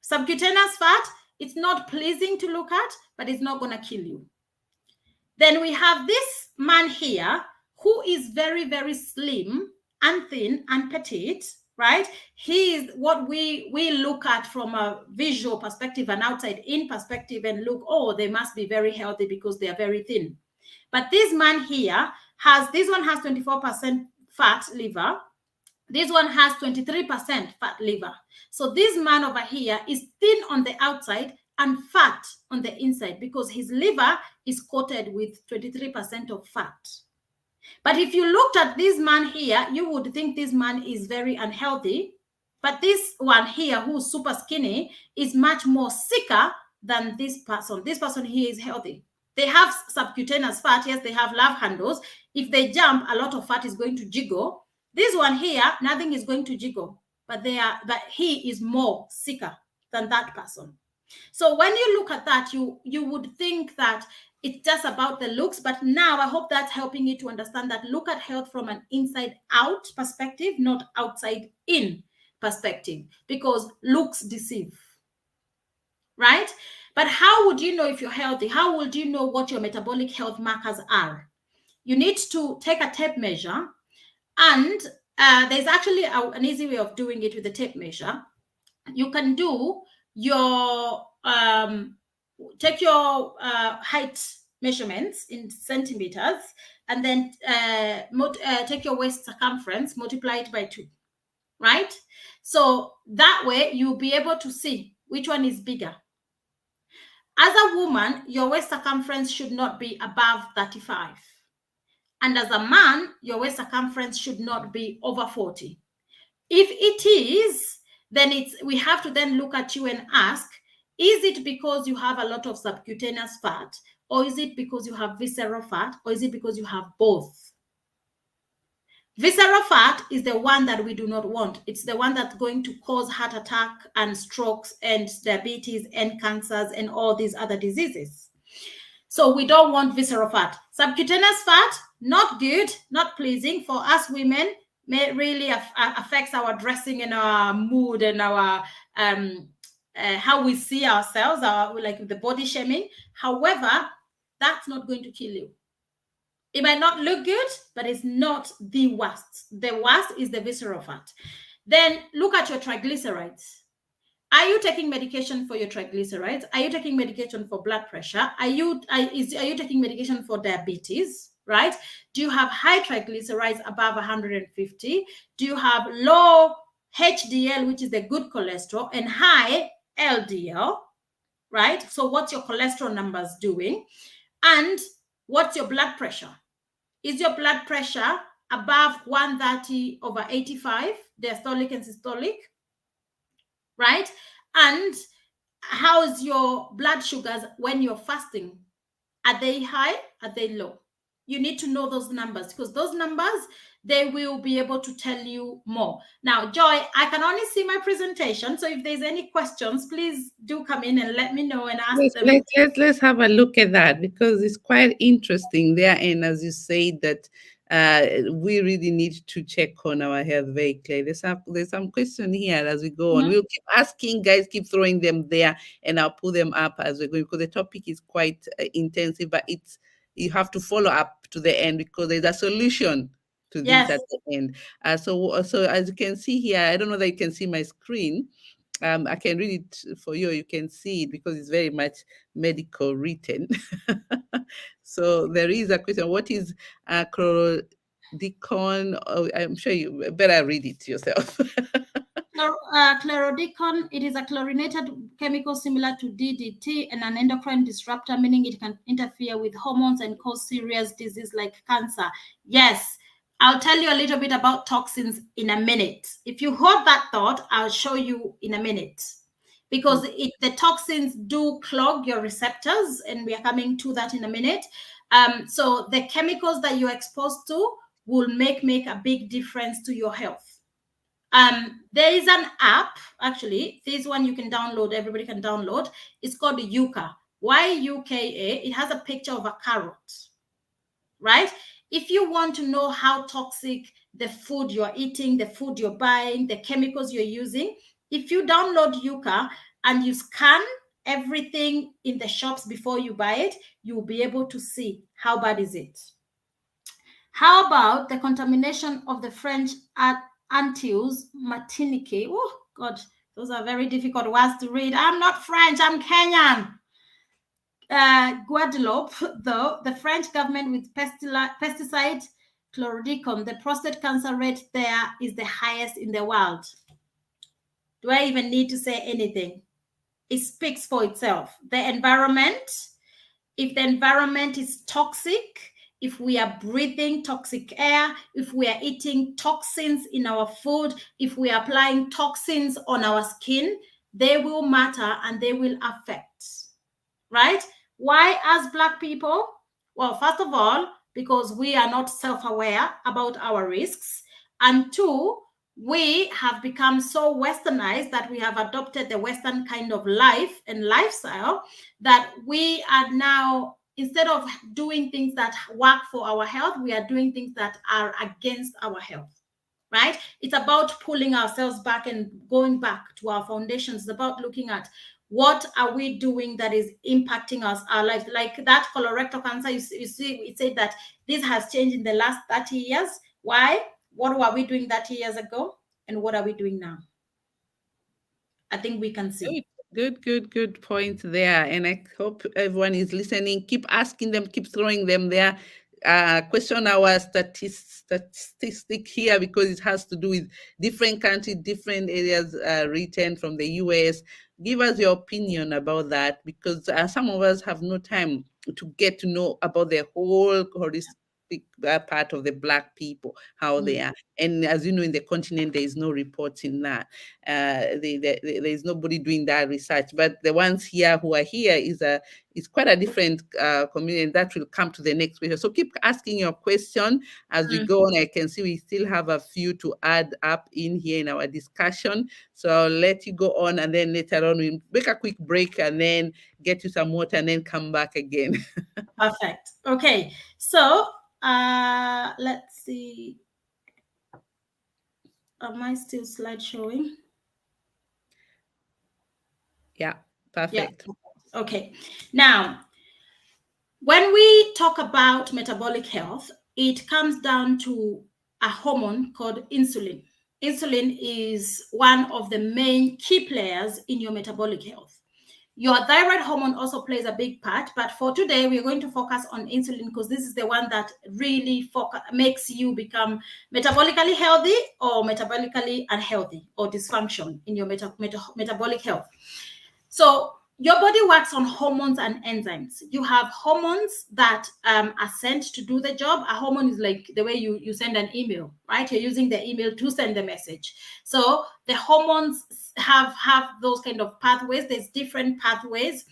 Subcutaneous fat, it's not pleasing to look at, but it's not going to kill you. Then we have this man here who is very, very slim and thin and petite, right? He is what we look at from a visual perspective, an outside-in perspective, and look, oh, they must be very healthy because they are very thin. But this man here this one has 24% fat liver. This one has 23% fat liver. So this man over here is thin on the outside and fat on the inside because his liver is coated with 23% of fat. But if you looked at this man here, you would think this man is very unhealthy. But this one here, who's super skinny, is much more sicker than this person. This person here is healthy. They have subcutaneous fat. Yes, they have love handles. If they jump, a lot of fat is going to jiggle. This one here, nothing is going to jiggle. But he is more sicker than that person. So when you look at that, you would think that it's just about the looks. But now I hope that's helping you to understand that look at health from an inside out perspective, not outside in perspective, because looks deceive, right? But how would you know if you're healthy? How would you know what your metabolic health markers are? You need to take a tape measure, and there's actually an easy way of doing it with the tape measure. You can do your take your height measurements in centimeters, and then take your waist circumference, multiply it by 2, right? So that way you'll be able to see which one is bigger. As a woman, your waist circumference should not be above 35. And as a man, your waist circumference should not be over 40. If it is, then we have to then look at you and ask, is it because you have a lot of subcutaneous fat, or is it because you have visceral fat, or is it because you have both? Visceral fat is the one that we do not want. It's the one that's going to cause heart attack and strokes and diabetes and cancers and all these other diseases. So we don't want visceral fat. Subcutaneous fat, not good, not pleasing for us women. May really affects our dressing and our mood and our how we see ourselves, like the body shaming. However, that's not going to kill you. It might not look good, but it's not the worst. The worst is the visceral fat. Then look at your triglycerides. Are you taking medication for your triglycerides? Are you taking medication for blood pressure? Are you taking medication for diabetes? Right? Do you have high triglycerides above 150? Do you have low HDL, which is the good cholesterol, and high LDL? Right? So what's your cholesterol numbers doing? And what's your blood pressure? Is your blood pressure above 130/85, diastolic and systolic? Right? And how is your blood sugars when you're fasting? Are they high? Are they low? You need to know those numbers, because those numbers, they will be able to tell you more. Now, Joy, I can only see my presentation. So if there's any questions, please do come in and let me know and ask them. Let's have a look at that, because it's quite interesting there. And as you say that we really need to check on our health very clearly. There's some question here as we go on. We'll keep asking, guys, keep throwing them there, and I'll pull them up as we go, because the topic is quite intensive, but you have to follow up to the end, because there's a solution to this at the end. So as you can see here, I don't know that you can see my screen. I can read it for you. You can see it because it's very much medical written. So there is a question. What is chloroquine? Oh, I'm sure you better read it yourself. Chloroquine, it is a chlorinated chemical similar to DDT and an endocrine disruptor, meaning it can interfere with hormones and cause serious disease like cancer. Yes, I'll tell you a little bit about toxins in a minute. If you hold that thought, I'll show you in a minute, because the toxins do clog your receptors, and we are coming to that in a minute. So the chemicals that you're exposed to will make a big difference to your health. There is an app, actually, this one you can download, everybody can download. It's called Yuka, Y-U-K-A. It has a picture of a carrot, right? If you want to know how toxic the food you're eating, the food you're buying, the chemicals you're using, if you download Yuka and you scan everything in the shops before you buy it, you'll be able to see how bad is it. How about the contamination of the French Antilles, Martinique? Oh, God, those are very difficult words to read. I'm not French, I'm Kenyan. Guadeloupe, though, the French government with pesticide chlordicum, the prostate cancer rate there is the highest in the world. Do I even need to say anything? It speaks for itself. The environment, if the environment is toxic, if we are breathing toxic air, if we are eating toxins in our food, if we are applying toxins on our skin, they will matter and they will affect, right? Why as Black people? Well, first of all, because we are not self-aware about our risks. And two, we have become so westernized that we have adopted the Western kind of life and lifestyle that we are now, instead of doing things that work for our health, we are doing things that are against our health, right? It's about pulling ourselves back and going back to our foundations. It's about looking at what are we doing that is impacting us, our lives. Like that colorectal cancer, you see, it said that this has changed in the last 30 years. Why? What were we doing 30 years ago? And what are we doing now? I think we can see. Good point there. And I hope everyone is listening. Keep asking them, keep throwing them there. Question our statistic here, because it has to do with different countries, different areas written from the US. Give us your opinion about that, because some of us have no time to get to know about the whole holistic part of the Black people, how they are. And as you know, in the continent, there is no reporting that. There is nobody doing that research. But the ones here who are here is quite a different community, and that will come to the next question. So keep asking your question as we go on. I can see we still have a few to add up in here in our discussion. So I'll let you go on, and then later on we'll make a quick break and then get you some water and then come back again. Perfect. Okay. So let's see. Am I still slide showing? Yeah, perfect. Yeah. Okay. Now, when we talk about metabolic health, it comes down to a hormone called insulin. Insulin is one of the main key players in your metabolic health. Your thyroid hormone also plays a big part, but for today, we're going to focus on insulin because this is the one that really makes you become metabolically healthy or metabolically unhealthy or dysfunction in your metabolic health. So your body works on hormones and enzymes. You have hormones that are sent to do the job. A hormone is like the way you send an email, right? You're using the email to send the message. So the hormones have those kind of pathways. There's different pathways.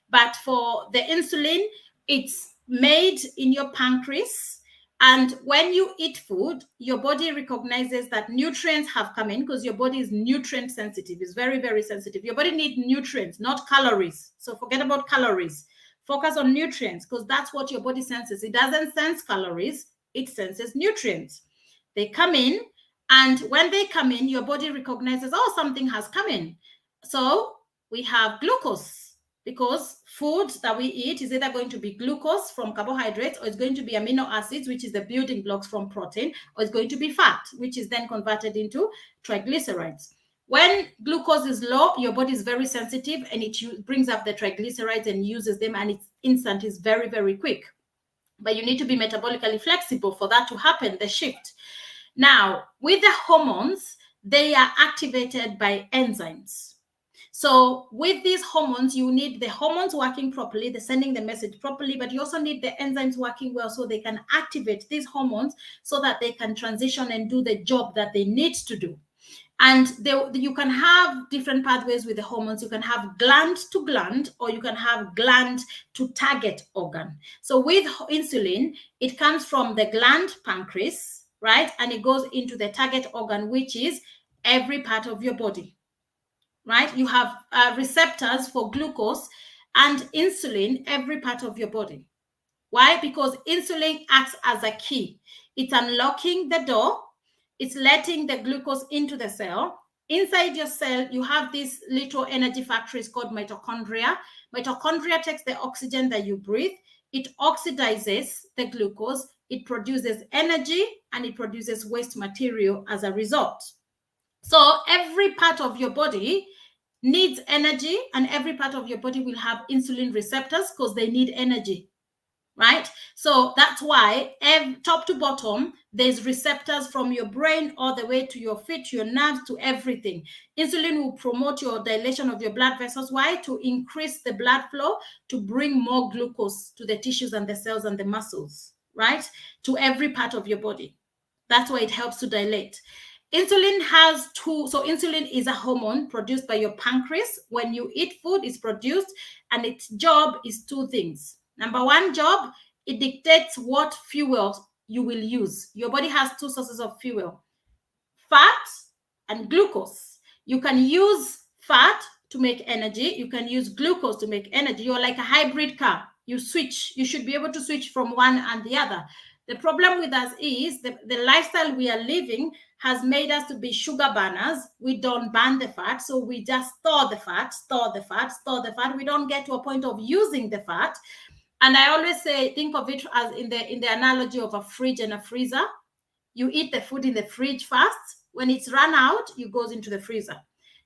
But for the insulin, it's made in your pancreas. And when you eat food, your body recognizes that nutrients have come in, because your body is nutrient sensitive. It's very, very sensitive. Your body needs nutrients, not calories. So forget about calories. Focus on nutrients, because that's what your body senses. It doesn't sense calories. It senses nutrients. They come in, and when they come in, your body recognizes, oh, something has come in. So we have glucose, because food that we eat is either going to be glucose from carbohydrates, or it's going to be amino acids, which is the building blocks from protein, or it's going to be fat, which is then converted into triglycerides. When glucose is low, your body is very sensitive, and it brings up the triglycerides and uses them, and it's instant, it's very, very quick. But you need to be metabolically flexible for that to happen, the shift. Now, with the hormones, they are activated by enzymes. So with these hormones, you need the hormones working properly, they're sending the message properly, but you also need the enzymes working well so they can activate these hormones so that they can transition and do the job that they need to do. And you can have different pathways with the hormones. You can have gland to gland, or you can have gland to target organ. So with insulin, it comes from the gland pancreas, right? And it goes into the target organ, which is every part of your body, right? You have receptors for glucose and insulin, every part of your body. Why? Because insulin acts as a key. It's unlocking the door. It's letting the glucose into the cell. Inside your cell, you have these little energy factories called mitochondria. Mitochondria takes the oxygen that you breathe. It oxidizes the glucose. It produces energy and it produces waste material as a result. So every part of your body needs energy, and every part of your body will have insulin receptors because they need energy, right? So that's why top to bottom, there's receptors from your brain all the way to your feet, your nerves, to everything. Insulin will promote your dilation of your blood vessels. Why? To increase the blood flow, to bring more glucose to the tissues and the cells and the muscles, right? To every part of your body. That's why it helps to dilate. Insulin has two. So insulin is a hormone produced by your pancreas. When you eat food, it's produced, and its job is two things. Number one job, it dictates what fuel you will use. Your body has two sources of fuel, fat and glucose. You can use fat to make energy. You can use glucose to make energy. You're like a hybrid car. You switch. You should be able to switch from one and the other. The problem with us is the lifestyle we are living has made us to be sugar burners. We don't burn the fat, so we just store the fat, store the fat, store the fat. We don't get to a point of using the fat. And I always say, think of it as in the analogy of a fridge and a freezer. You eat the food in the fridge first. When it's run out, it goes into the freezer.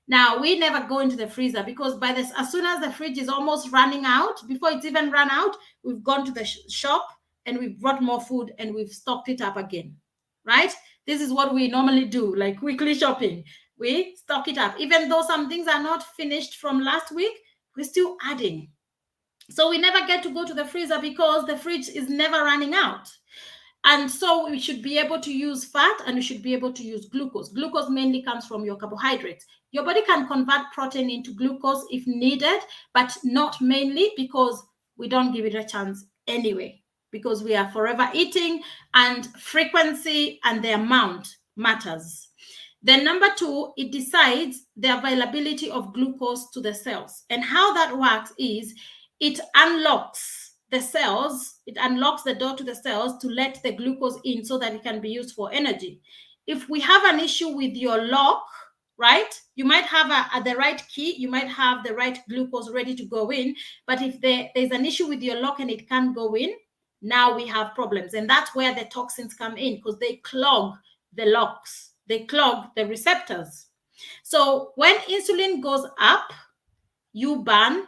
Now, we never go into the freezer because as soon as the fridge is almost running out, before it's even run out, we've gone to the shop and we've brought more food and we've stocked it up again, right? This is what we normally do, like weekly shopping. We stock it up. Even though some things are not finished from last week, we're still adding. So we never get to go to the freezer because the fridge is never running out. And so we should be able to use fat and we should be able to use glucose. Glucose mainly comes from your carbohydrates. Your body can convert protein into glucose if needed, but not mainly, because we don't give it a chance anyway, because we are forever eating, and frequency and the amount matters. Then number two, it decides the availability of glucose to the cells. And how that works is it unlocks the cells, it unlocks the door to the cells to let the glucose in so that it can be used for energy. If we have an issue with your lock, right, you might have the right key, you might have the right glucose ready to go in, but if there's an issue with your lock and it can't go in, now we have problems. And that's where the toxins come in, because they clog the locks, they clog the receptors. So when insulin goes up, you burn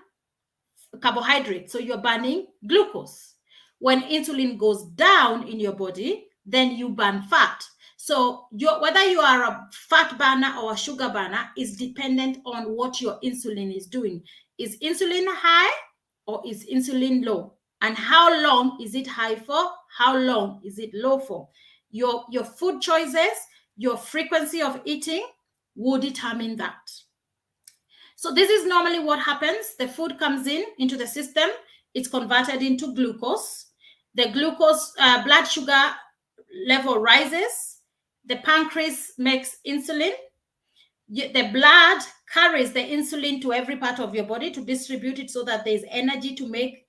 carbohydrates, so you're burning glucose. When insulin goes down in your body, then you burn fat. So whether you are a fat burner or a sugar burner is dependent on what your insulin is doing. Is insulin high or is insulin low? And how long is it high for? How long is it low for? Your food choices, your frequency of eating will determine that. So this is normally what happens. The food comes into the system. It's converted into glucose. The glucose blood sugar level rises. The pancreas makes insulin. The blood carries the insulin to every part of your body to distribute it so that there's energy to make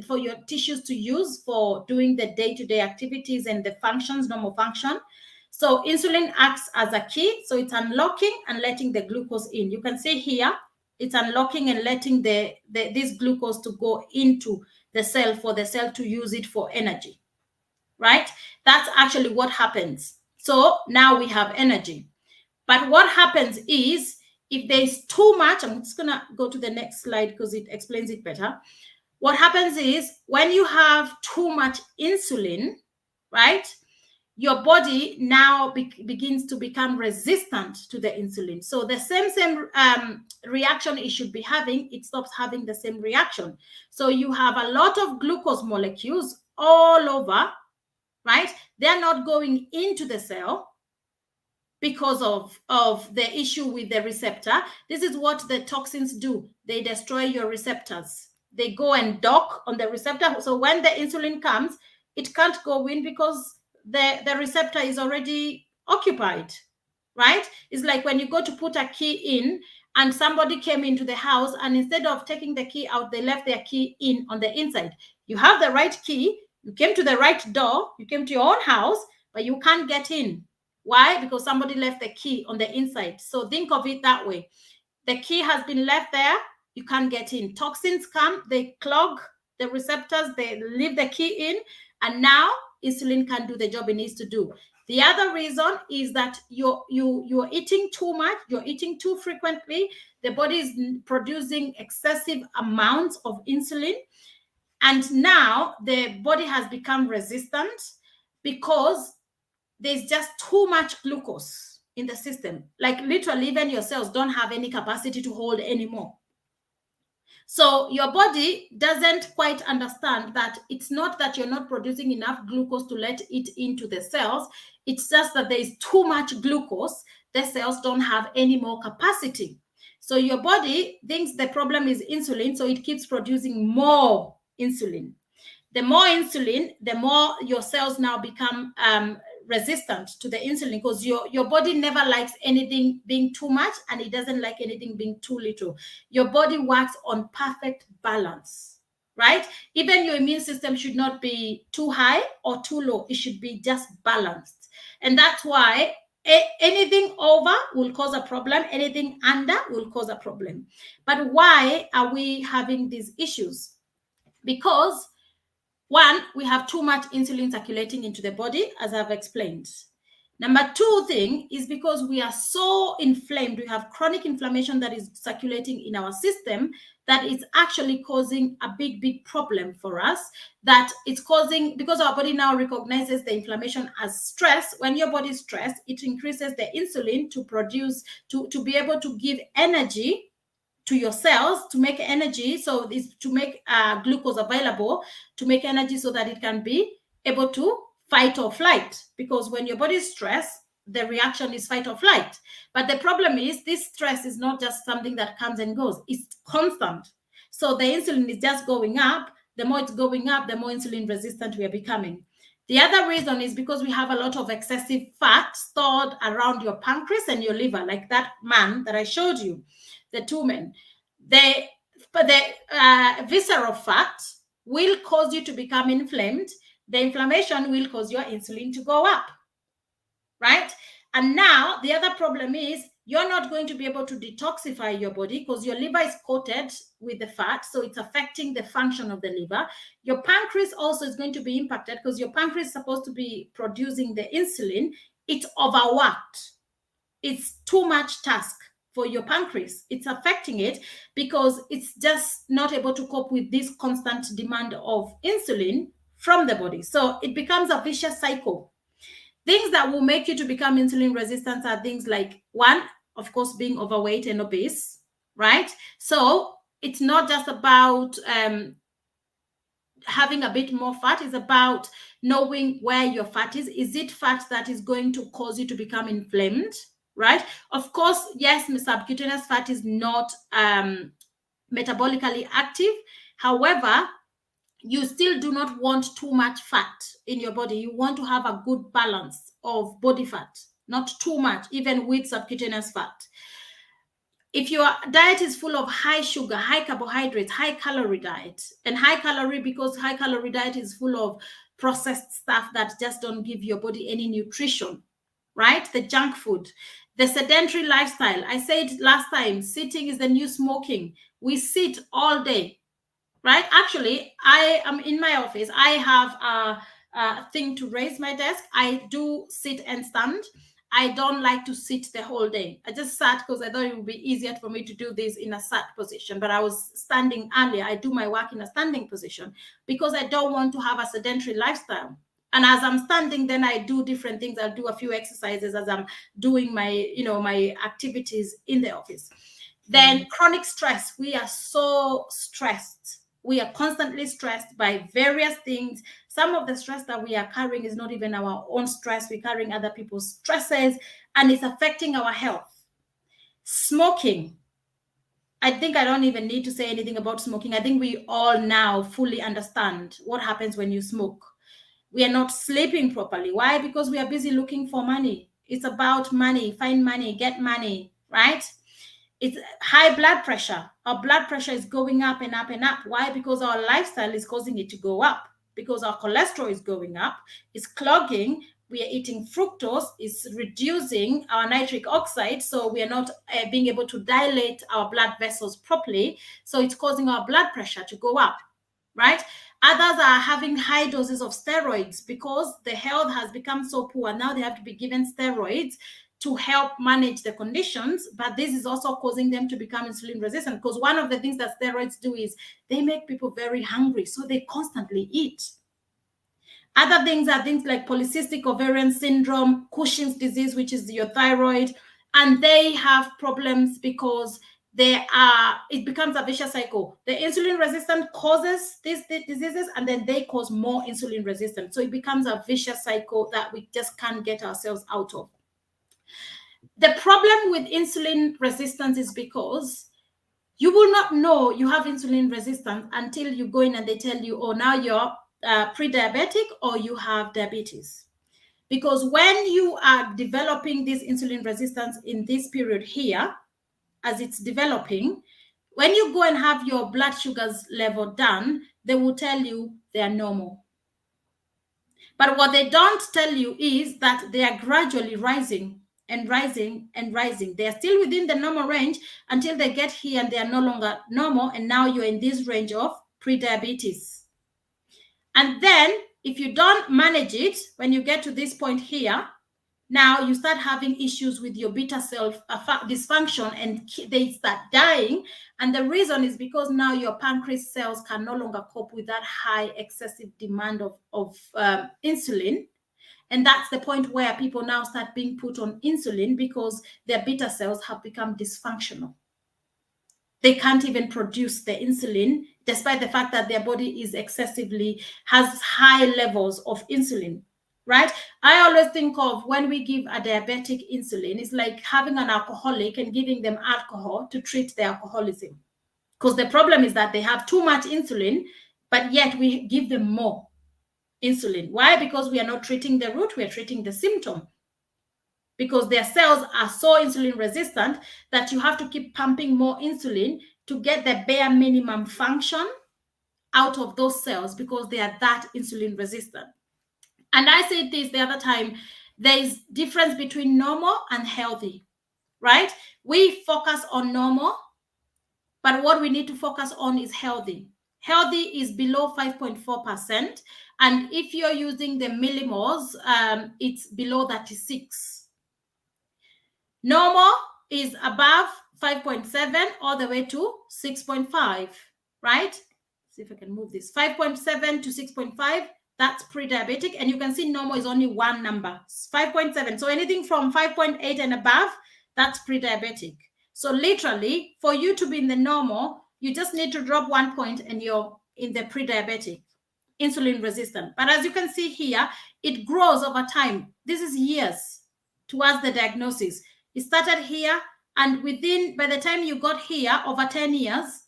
for your tissues to use for doing the day-to-day activities and the functions, normal function. So insulin acts as a key. So it's unlocking and letting the glucose in. You can see here, it's unlocking and letting this glucose to go into the cell for the cell to use it for energy, right? That's actually what happens. So now we have energy. But what happens is, if there's too much, I'm just going to go to the next slide because it explains it better. What happens is, when you have too much insulin, right, your body now begins to become resistant to the insulin. So the same reaction it should be having, it stops having the same reaction. So you have a lot of glucose molecules all over, right? They're not going into the cell because of the issue with the receptor. This is what the toxins do. They destroy your receptors. They go and dock on the receptor. So when the insulin comes, it can't go in because the receptor is already occupied, right? It's like when you go to put a key in and somebody came into the house, and instead of taking the key out, they left their key in on the inside. You have the right key, you came to the right door, you came to your own house, but you can't get in. Why? Because somebody left the key on the inside. So think of it that way. The key has been left there, you can't get in. Toxins come, they clog the receptors, they leave the key in, and now insulin can't do the job it needs to do. The other reason is that you're eating too much, you're eating too frequently, the body is producing excessive amounts of insulin, and now the body has become resistant because there's just too much glucose in the system. Like literally, even your cells don't have any capacity to hold anymore. So your body doesn't quite understand that it's not that you're not producing enough glucose to let it into the cells. It's just that there is too much glucose. The cells don't have any more capacity. So your body thinks the problem is insulin, so it keeps producing more insulin. The more insulin, the more your cells now become resistant to the insulin, because your body never likes anything being too much, and it doesn't like anything being too little. Your body works on perfect balance, right? Even your immune system should not be too high or too low. It should be just balanced. And that's why anything over will cause a problem, anything under will cause a problem. But why are we having these issues? Because one, we have too much insulin circulating into the body, as I've explained. Number two thing is because we are so inflamed, we have chronic inflammation that is circulating in our system, that is actually causing a big problem for us. That it's causing, because our body now recognizes the inflammation as stress. When your body is stressed, it increases the insulin to produce, to be able to give energy to your cells, to make energy, so it's to make glucose available, to make energy so that it can be able to fight or flight. Because when your body is stressed, the reaction is fight or flight. But the problem is this stress is not just something that comes and goes, it's constant. So the insulin is just going up. The more it's going up, the more insulin resistant we are becoming. The other reason is because we have a lot of excessive fat stored around your pancreas and your liver, like that man that I showed you, the two men. The visceral fat will cause you to become inflamed. The inflammation will cause your insulin to go up, right? And now the other problem is you're not going to be able to detoxify your body because your liver is coated with the fat, so it's affecting the function of the liver. Your pancreas also is going to be impacted because your pancreas is supposed to be producing the insulin. It's overworked. It's too much task for your pancreas. It's affecting it because it's just not able to cope with this constant demand of insulin from the body. So it becomes a vicious cycle. Things that will make you to become insulin resistant are things like, one, of course, being overweight and obese, right? So it's not just about having a bit more fat. It's about knowing where your fat is. Is it fat that is going to cause you to become inflamed, right? Of course, yes, subcutaneous fat is not metabolically active. However, you still do not want too much fat in your body. You want to have a good balance of body fat, not too much, even with subcutaneous fat. If your diet is full of high sugar, high carbohydrates, high calorie diet, and high calorie because high calorie diet is full of processed stuff that just don't give your body any nutrition, right? The junk food, the sedentary lifestyle. I said last time, sitting is the new smoking. We sit all day. Right? Actually, I am in my office. I have a thing to raise my desk. I do sit and stand. I don't like to sit the whole day. I just sat because I thought it would be easier for me to do this in a sat position, but I was standing earlier. I do my work in a standing position because I don't want to have a sedentary lifestyle. And as I'm standing, then I do different things. I'll do a few exercises as I'm doing my, my activities in the office. Then chronic stress. We are so stressed. We are constantly stressed by various things. Some of the stress that we are carrying is not even our own stress. We're carrying other people's stresses, and it's affecting our health. Smoking. I think I don't even need to say anything about smoking. I think we all now fully understand what happens when you smoke. We are not sleeping properly. Why? Because we are busy looking for money. It's about money, find money, get money, right? It's high blood pressure. Our blood pressure is going up and up and up. Why? Because our lifestyle is causing it to go up. Because our cholesterol is going up, it's clogging. We are eating fructose, is reducing our nitric oxide, so we are not being able to dilate our blood vessels properly. So it's causing our blood pressure to go up, right? Others are having high doses of steroids because the health has become so poor. Now they have to be given steroids to help manage the conditions, but this is also causing them to become insulin resistant, because one of the things that steroids do is they make people very hungry, so they constantly eat. Other things are things like polycystic ovarian syndrome, Cushing's disease, which is your thyroid, and they have problems because it becomes a vicious cycle. The insulin resistant causes these diseases, and then they cause more insulin resistance. So it becomes a vicious cycle that we just can't get ourselves out of. The problem with insulin resistance is because you will not know you have insulin resistance until you go in and they tell you, oh, now you're pre-diabetic or you have diabetes. Because when you are developing this insulin resistance in this period here, as it's developing, when you go and have your blood sugars level done, they will tell you they are normal. But what they don't tell you is that they are gradually rising and rising and rising. They are still within the normal range until they get here and they are no longer normal. And now you're in this range of pre-diabetes. And then if you don't manage it, when you get to this point here, now you start having issues with your beta cell dysfunction and they start dying. And the reason is because now your pancreas cells can no longer cope with that high excessive demand of insulin. And that's the point where people now start being put on insulin because their beta cells have become dysfunctional. They can't even produce the insulin, despite the fact that their body is has high levels of insulin, right? I always think of when we give a diabetic insulin, it's like having an alcoholic and giving them alcohol to treat their alcoholism. Because the problem is that they have too much insulin, but yet we give them more insulin. Why? Because we are not treating the root, we are treating the symptom. Because their cells are so insulin resistant that you have to keep pumping more insulin to get the bare minimum function out of those cells because they are that insulin resistant. And I said this the other time, there is difference between normal and healthy, right? We focus on normal, but what we need to focus on is healthy. Healthy is below 5.4%. And if you're using the millimoles, it's below 36. Normal is above 5.7 all the way to 6.5, right? See if I can move this. 5.7 to 6.5, that's pre-diabetic. And you can see normal is only one number, 5.7. So anything from 5.8 and above, that's pre-diabetic. So literally, for you to be in the normal, you just need to drop 1 point and you're in the pre-diabetic, insulin resistant. But as you can see here, it grows over time. This is years towards the diagnosis. It started here, and by the time you got here, over 10 years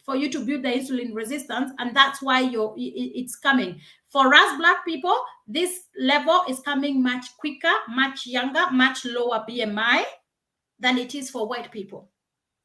for you to build the insulin resistance, and that's why it's coming. For us Black people, this level is coming much quicker, much younger, much lower BMI than it is for white people.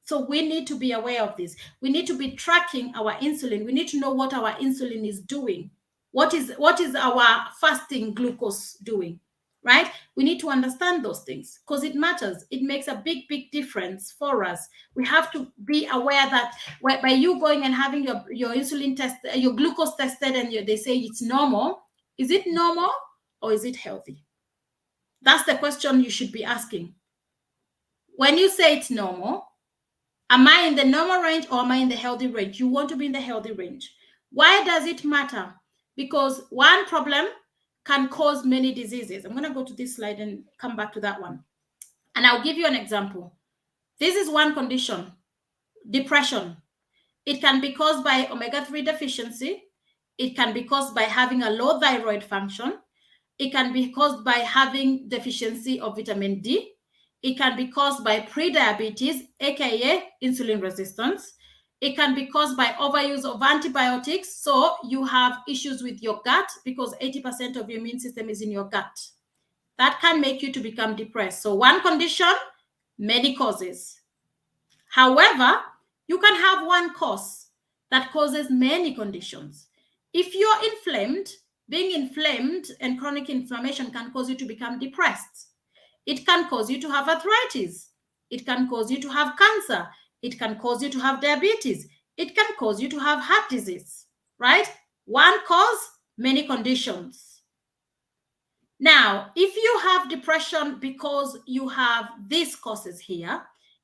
So we need to be aware of this. We need to be tracking our insulin. We need to know what our insulin is doing. What is our fasting glucose doing? Right? We need to understand those things because it matters. It makes a big, big difference for us. We have to be aware that by you going and having your insulin test, your glucose tested, and they say it's normal, is it normal or is it healthy? That's the question you should be asking. When you say it's normal, am I in the normal range or am I in the healthy range? You want to be in the healthy range. Why does it matter? Because one problem can cause many diseases. I'm going to go to this slide and come back to that one. And I'll give you an example. This is one condition, depression. It can be caused by omega-3 deficiency. It can be caused by having a low thyroid function. It can be caused by having deficiency of vitamin D. It can be caused by prediabetes, aka insulin resistance. It can be caused by overuse of antibiotics. So you have issues with your gut because 80% of your immune system is in your gut. that can make you to become depressed. So one condition, many causes. However, you can have one cause that causes many conditions. If you're inflamed, being inflamed and chronic inflammation can cause you to become depressed. It can cause you to have arthritis. It can cause you to have cancer. It can cause you to have diabetes. It can cause you to have heart disease, right? One cause, many conditions. Now, if you have depression because you have these causes here,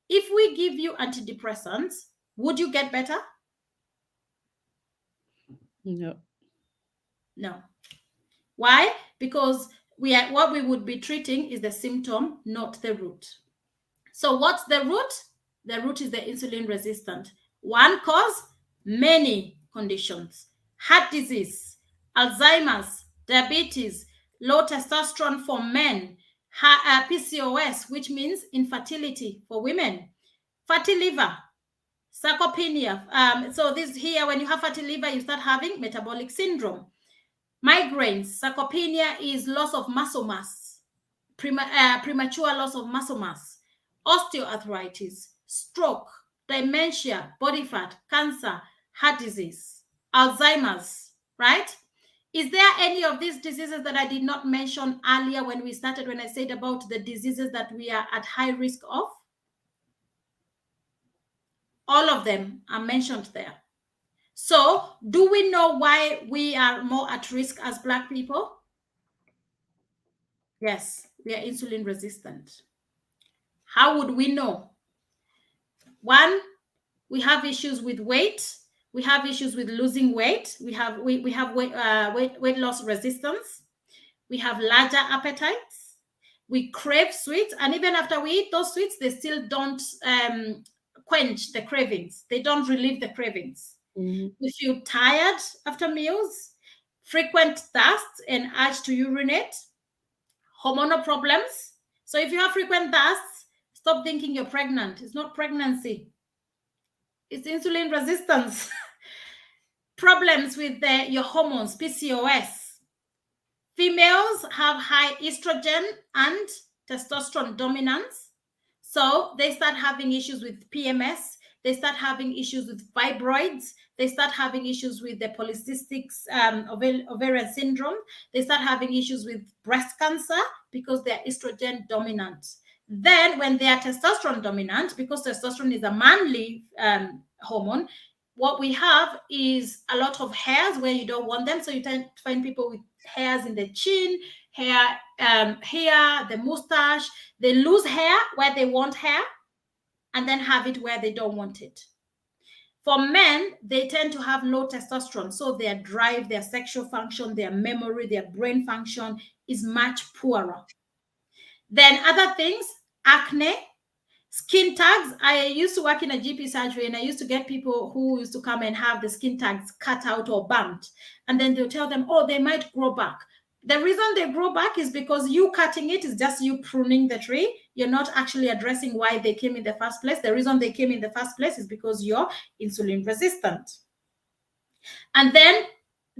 if we give you antidepressants, would you get better? No. No. Why? Because what we would be treating is the symptom, not the root. So what's the root? The root is the insulin resistant. One cause, many conditions. Heart disease, Alzheimer's, diabetes, low testosterone for men, PCOS, which means infertility for women, fatty liver, sarcopenia. So this here, when you have fatty liver, you start having metabolic syndrome. Migraines, sarcopenia is loss of muscle mass, premature loss of muscle mass, osteoarthritis, stroke, dementia, body fat, cancer, heart disease, Alzheimer's, right? Is there any of these diseases that I did not mention earlier when we started, when I said about the diseases that we are at high risk of? All of them are mentioned there. So do we know why we are more at risk as Black people? Yes, we are insulin resistant. How would we know? One, we have issues with weight. We have issues with losing weight. We have weight loss resistance. We have larger appetites. We crave sweets, and even after we eat those sweets, they still don't quench the cravings. They don't relieve the cravings. Mm-hmm. We feel tired after meals, frequent thirst and urge to urinate, hormonal problems. So if you have frequent thirsts, stop thinking you're pregnant. It's not pregnancy. It's insulin resistance. Problems with your hormones, PCOS. Females have high estrogen and testosterone dominance. So they start having issues with PMS. They start having issues with fibroids. They start having issues with the polycystic ovarian syndrome. They start having issues with breast cancer because they're estrogen dominant. Then when they are testosterone dominant, because testosterone is a manly hormone, what we have is a lot of hairs where you don't want them. So you tend to find people with hairs in the chin, hair, the mustache. They lose hair where they want hair and then have it where they don't want it. For men, they tend to have low testosterone. So their drive, their sexual function, their memory, their brain function is much poorer. Then other things, acne, skin tags. I used to work in a GP surgery, and I used to get people who used to come and have the skin tags cut out or bumped. And then they'll tell them, oh, they might grow back. The reason they grow back is because you cutting it is just you pruning the tree. You're not actually addressing why they came in the first place. The reason they came in the first place is because you're insulin resistant. And then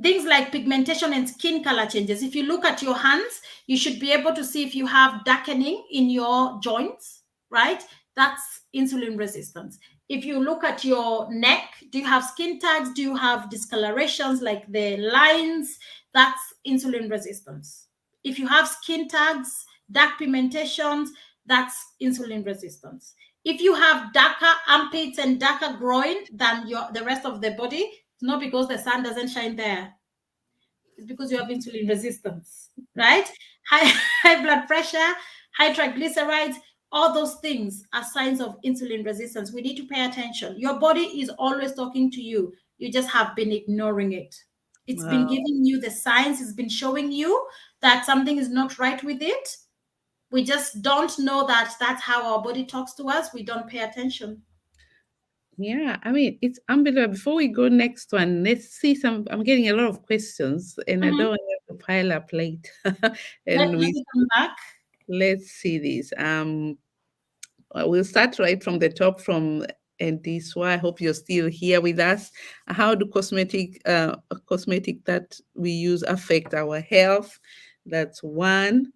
things like pigmentation and skin color changes. If you look at your hands, you should be able to see if you have darkening in your joints, right? That's insulin resistance. If you look at your neck, do you have skin tags? Do you have discolorations like the lines? That's insulin resistance. If you have skin tags, dark pigmentations, that's insulin resistance. If you have darker armpits and darker groin than the rest of the body, it's not because the sun doesn't shine there. It's because you have insulin resistance, right? High blood pressure, high triglycerides, all those things are signs of insulin resistance. We need to pay attention. Your body is always talking to you. You just have been ignoring it. It's been giving you the signs. It's been showing you that something is not right with it. We just don't know that that's how our body talks to us. We don't pay attention. Yeah, I mean, it's unbelievable. Before we go next one, let's see some. I'm getting a lot of questions, and I don't want to pile up late. And Let me come back. Let's see this. We'll start right from the top from Antiswa. I hope you're still here with us. How do cosmetic that we use affect our health? That's one.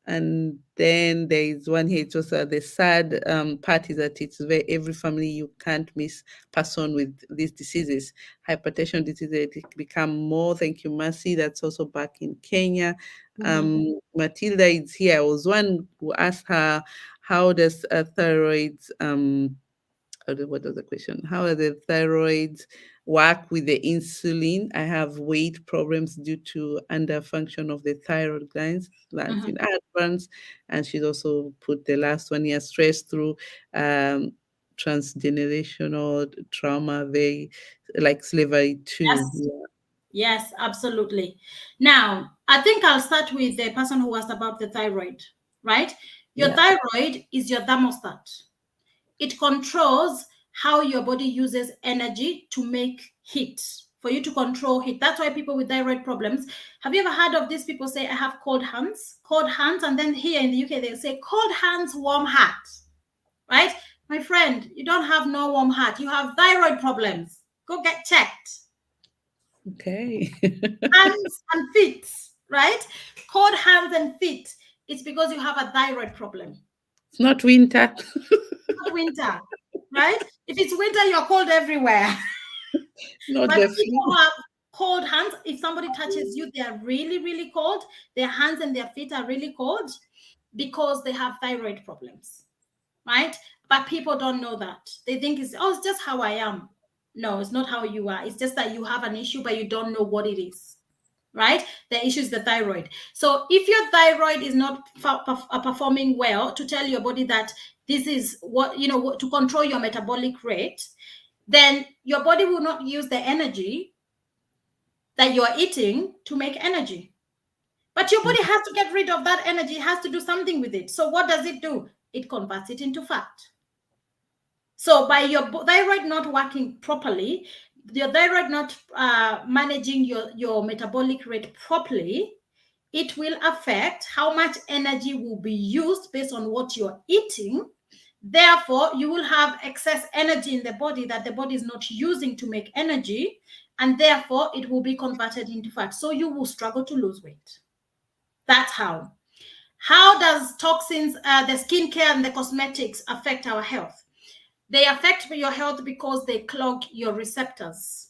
And then there is one here. It was the sad part is that it's every family you can't miss person with these diseases. Hypertension disease, it become more. Thank you, Mercy. That's also back in Kenya. Matilda is here. I was one who asked her, how does thyroid what was the question? How are the thyroids work with the insulin? I have weight problems due to underfunction of the thyroid glands in advance. And she's also put the last one here, stress through transgenerational trauma, they like slavery too. Yes. Yes, absolutely. Now, I think I'll start with the person who asked about the thyroid, right? Your thyroid is your thermostat. It controls how your body uses energy to make heat, for you to control heat. That's why people with thyroid problems, have you ever heard of these people say, I have cold hands? Cold hands, and then here in the UK, they say, cold hands, warm heart, right? My friend, you don't have no warm heart. You have thyroid problems. Go get checked. Okay. Hands and feet, right? Cold hands and feet. It's because you have a thyroid problem. It's not winter. Not winter, right? If it's winter, you're cold everywhere. Not But the people who have cold hands, if somebody touches you, they are really, really cold. Their hands and their feet are really cold because they have thyroid problems, right? But people don't know that. They think it's just how I am. No, it's not how you are. It's just that you have an issue, but you don't know what it is, right? The issue is the thyroid. So if your thyroid is not performing well, to tell your body that this is what, to control your metabolic rate, then your body will not use the energy that you're eating to make energy. But your body has to get rid of that energy, it has to do something with it. So what does it do? It converts it into fat. So by your thyroid not working properly, your thyroid not managing your metabolic rate properly, it will affect how much energy will be used based on what you're eating. Therefore, you will have excess energy in the body that the body is not using to make energy, and therefore it will be converted into fat. So you will struggle to lose weight. That's how. How does toxins, the skincare and the cosmetics affect our health? They affect your health because they clog your receptors.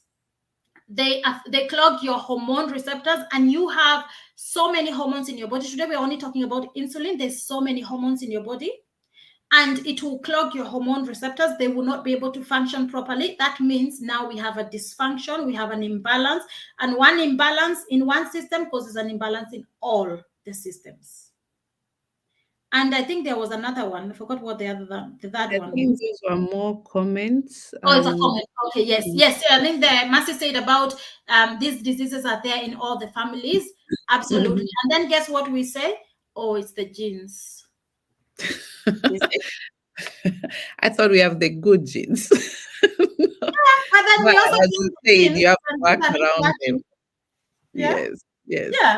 They clog your hormone receptors, and you have so many hormones in your body. Today we're only talking about insulin. There's so many hormones in your body, and it will clog your hormone receptors. They will not be able to function properly. That means now we have a dysfunction, we have an imbalance, and one imbalance in one system causes an imbalance in all the systems. And I think there was another one. I forgot what the third one think was. those were more comments. Oh, it's a comment. Okay, yes. Yes. I think the Mercy said about these diseases are there in all the families. Absolutely. And then guess what we say? Oh, it's the genes. I thought we have the good genes. But then we also as you said, you have to work that around them. Yeah. Yes. Yes. Yeah.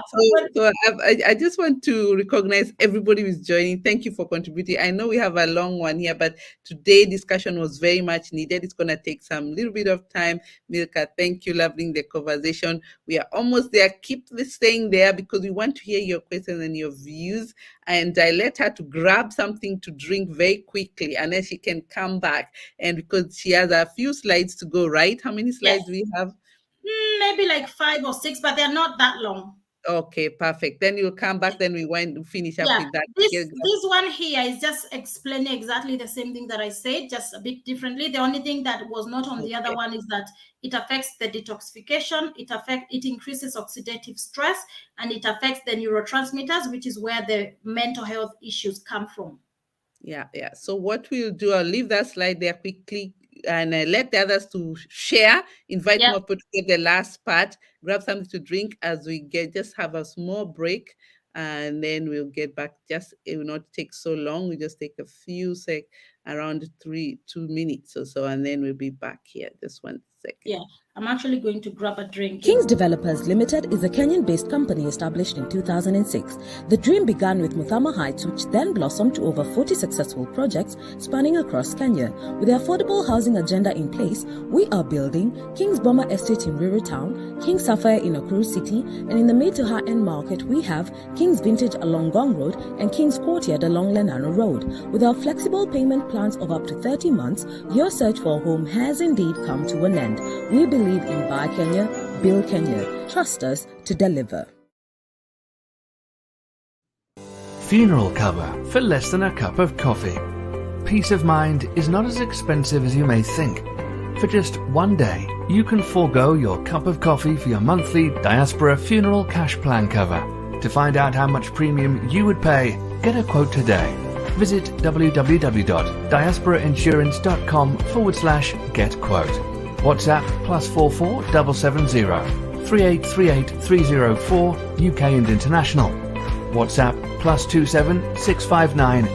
So I just want to recognize everybody who's joining. Thank you for contributing. I know we have a long one here, but today discussion was very much needed. It's going to take some little bit of time. Milka, thank you, loving the conversation. We are almost there. Keep this staying there because we want to hear your questions and your views. And I let her to grab something to drink very quickly, and then she can come back. And because she has a few slides to go, right? How many slides do we have? Maybe like 5 or 6, but they're not that long. Okay, perfect. Then you'll come back. Then we went to finish up with that. This one here is just explaining exactly the same thing that I said, just a bit differently. The only thing that was not on the other one is that it affects the detoxification, it increases oxidative stress, and it affects the neurotransmitters, which is where the mental health issues come from. Yeah. So what we'll do, I'll leave that slide there quickly and let the others to share, invite more people to get the last part, grab something to drink as we just have a small break, and then we'll get back. It will not take so long. We just take a few around 2 minutes or so, and then we'll be back here. Just 1 second. Yeah. I'm actually going to grab a drink. Kings Developers Limited is a Kenyan-based company established in 2006. The dream began with Muthama Heights, which then blossomed to over 40 successful projects spanning across Kenya. With the affordable housing agenda in place, we are building Kings Boma Estate in Ruiru Town, Kings Sapphire in Nakuru City, and in the mid to high-end market, we have Kings Vintage along Gong Road and Kings Courtyard along Lenano Road. With our flexible payment plans of up to 30 months, your search for a home has indeed come to an end. We believe in Buy Kenya, Build Kenya. Trust us to deliver. Funeral cover for less than a cup of coffee. Peace of mind is not as expensive as you may think. For just one day, you can forego your cup of coffee for your monthly Diaspora Funeral Cash Plan cover. To find out how much premium you would pay, get a quote today. Visit www.diasporainsurance.com/get-quote. WhatsApp +44 770 3838 304 UK and international. WhatsApp +27 659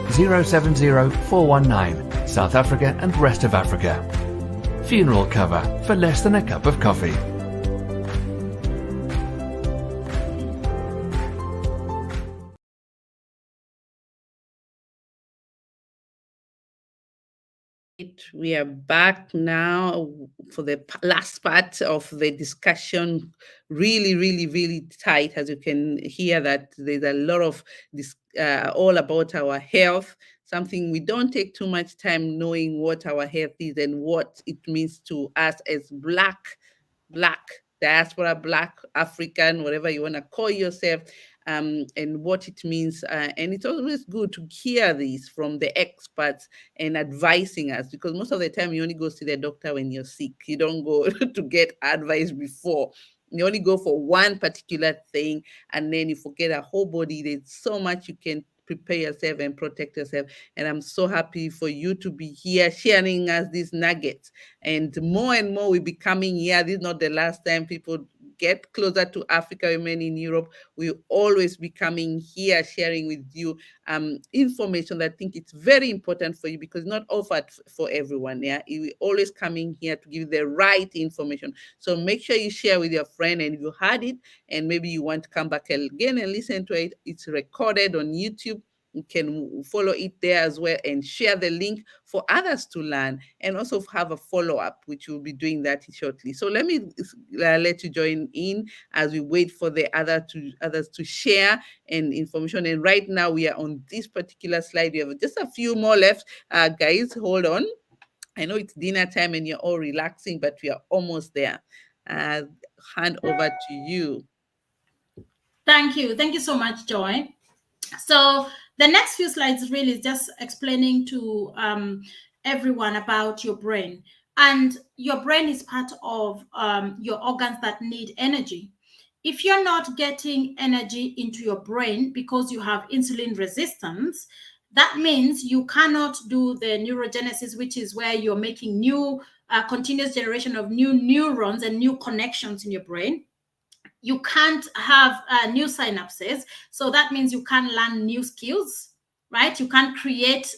070 419 South Africa and rest of Africa. Funeral cover for less than a cup of coffee. We are back now for the last part of the discussion. Really, really, really tight. As you can hear, that there's a lot of this all about our health. Something we don't take too much time knowing what our health is and what it means to us as black diaspora, black African, whatever you want to call yourself. And what it means. And it's always good to hear this from the experts and advising us, because most of the time you only go see the doctor when you're sick. You don't go to get advice before. You only go for one particular thing, and then you forget a whole body. There's so much you can prepare yourself and protect yourself. And I'm so happy for you to be here sharing us these nuggets. And more will be coming here. This is not the last time people get closer to Africa Women in Europe. We'll always be coming here sharing with you information that I think it's very important for you, because it's not offered for everyone. Yeah, we always coming here to give the right information. So make sure you share with your friend, and if you had it and maybe you want to come back again and listen to it, it's recorded on YouTube. You can follow it there as well and share the link for others to learn, and also have a follow-up, which we'll be doing that shortly. So let me let you join in as we wait for the others to share and information. And right now we are on this particular slide. We have just a few more left. Guys, hold on. I know it's dinner time and you're all relaxing, but we are almost there. Hand over to you. Thank you. Thank you so much, Joy. So the next few slides really is just explaining to everyone about your brain. And your brain is part of your organs that need energy. If you're not getting energy into your brain because you have insulin resistance, that means you cannot do the neurogenesis, which is where you're making new continuous generation of new neurons and new connections in your brain. You can't have new synapses. So that means you can't learn new skills, right? You can't create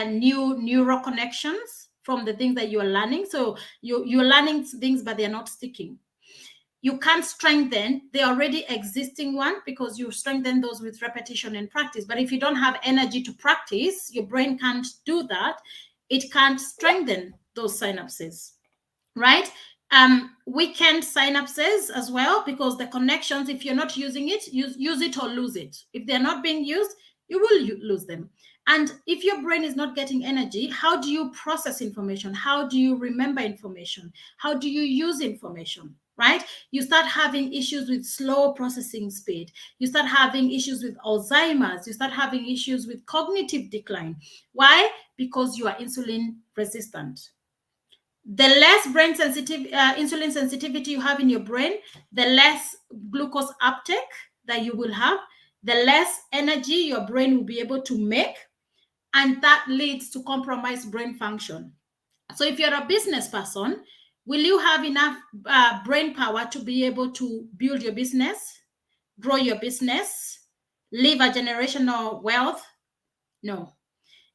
new neural connections from the things that you're learning. So you're learning things, but they're not sticking. You can't strengthen the already existing one, because you strengthen those with repetition and practice. But if you don't have energy to practice, your brain can't do that. It can't strengthen those synapses, right? Weakened synapses as well, because the connections, if you're not using it, use it or lose it. If they're not being used, you will lose them. And if your brain is not getting energy, how do you process information? How do you remember information? How do you use information, right? You start having issues with slow processing speed. You start having issues with Alzheimer's. You start having issues with cognitive decline. Why? Because you are insulin resistant. The less brain sensitive, insulin sensitivity you have in your brain, the less glucose uptake that you will have, the less energy your brain will be able to make, and that leads to compromised brain function. So if you're a business person, will you have enough brain power to be able to build your business, grow your business, leave a generational wealth? No.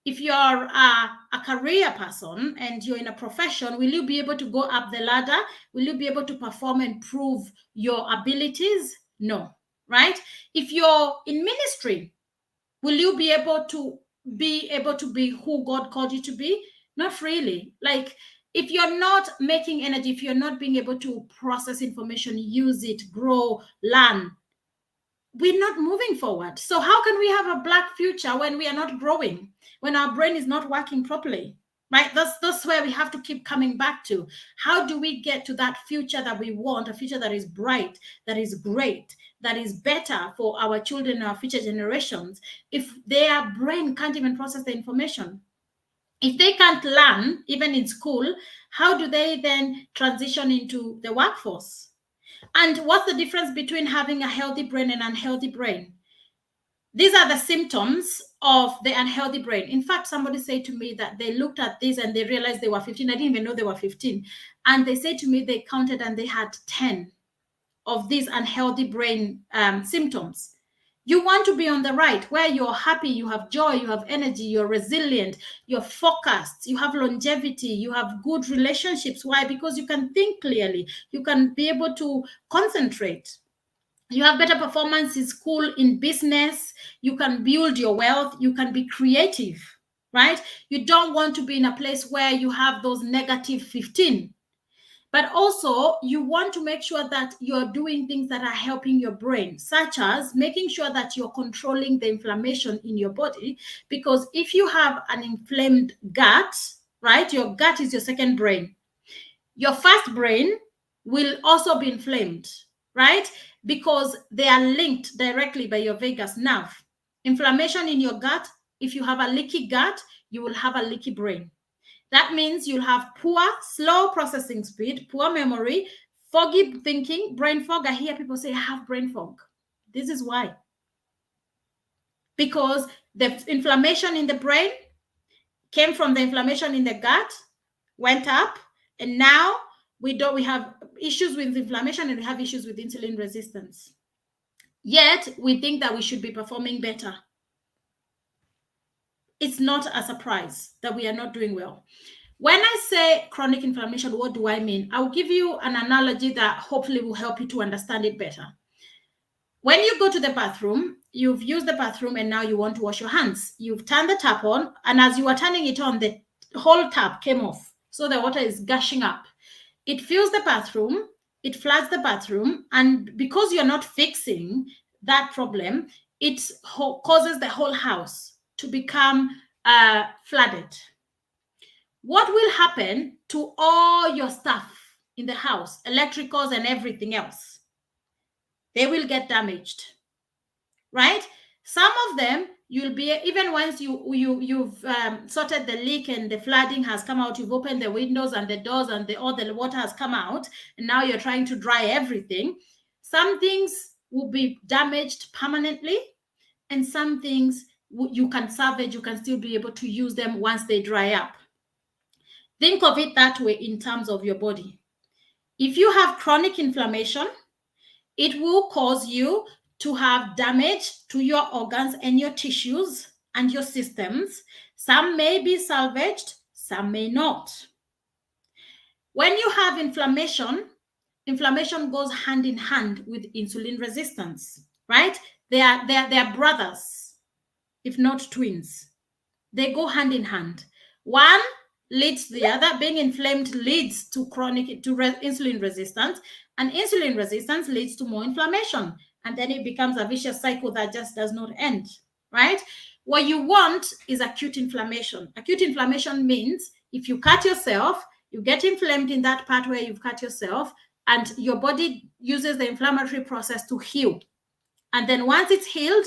If you're a career person and you're in a profession, will you be able to go up the ladder? Will you be able to perform and prove your abilities? No, right? If you're in ministry, will you be able to be who God called you to be? Not really. Like, if you're not making energy, if you're not being able to process information, use it, grow, learn, we're not moving forward. So how can we have a black future when we are not growing, when our brain is not working properly? Right? That's where we have to keep coming back to. How do we get to that future that we want, a future that is bright, that is great, that is better for our children, our future generations, if their brain can't even process the information? If they can't learn, even in school, how do they then transition into the workforce? And what's the difference between having a healthy brain and unhealthy brain? These are the symptoms of the unhealthy brain. In fact, somebody said to me that they looked at this and they realized they were 15. I didn't even know they were 15. And they said to me they counted and they had 10 of these unhealthy brain symptoms. You want to be on the right, where you're happy, you have joy, you have energy, you're resilient, you're focused, you have longevity, you have good relationships. Why? Because you can think clearly, you can be able to concentrate. You have better performance in school, in business, you can build your wealth, you can be creative, right? You don't want to be in a place where you have those negative 15. But also, you want to make sure that you're doing things that are helping your brain, such as making sure that you're controlling the inflammation in your body. Because if you have an inflamed gut, right, your gut is your second brain. Your first brain will also be inflamed, right? Because they are linked directly by your vagus nerve. Inflammation in your gut, if you have a leaky gut, you will have a leaky brain. That means you'll have poor, slow processing speed, poor memory, foggy thinking, brain fog. I hear people say, I have brain fog. This is why. Because the inflammation in the brain came from the inflammation in the gut, went up, and now we have issues with inflammation and we have issues with insulin resistance. Yet, we think that we should be performing better. It's not a surprise that we are not doing well. When I say chronic inflammation, what do I mean? I'll give you an analogy that hopefully will help you to understand it better. When you go to the bathroom, you've used the bathroom and now you want to wash your hands. You've turned the tap on, and as you are turning it on, the whole tap came off. So the water is gushing up. It fills the bathroom, it floods the bathroom, and because you're not fixing that problem, it causes the whole house to become flooded. What will happen to all your stuff in the house, electricals and everything else? They will get damaged, right? Some of them, you'll be, even once you've sorted the leak and the flooding has come out, you've opened the windows and the doors and all the water has come out, and now you're trying to dry everything. Some things will be damaged permanently, and some things you can salvage, you can still be able to use them once they dry up. Think of it that way in terms of your body. If you have chronic inflammation, it will cause you to have damage to your organs and your tissues and your systems. Some may be salvaged, some may not. When you have inflammation, inflammation goes hand in hand with insulin resistance, right? They are brothers, if not twins. They go hand in hand. One leads to the other. Being inflamed leads to insulin resistance, and insulin resistance leads to more inflammation, and then it becomes a vicious cycle that just does not end, right? What you want is acute inflammation. Acute inflammation means if you cut yourself, you get inflamed in that part where you've cut yourself, and your body uses the inflammatory process to heal. And then once it's healed,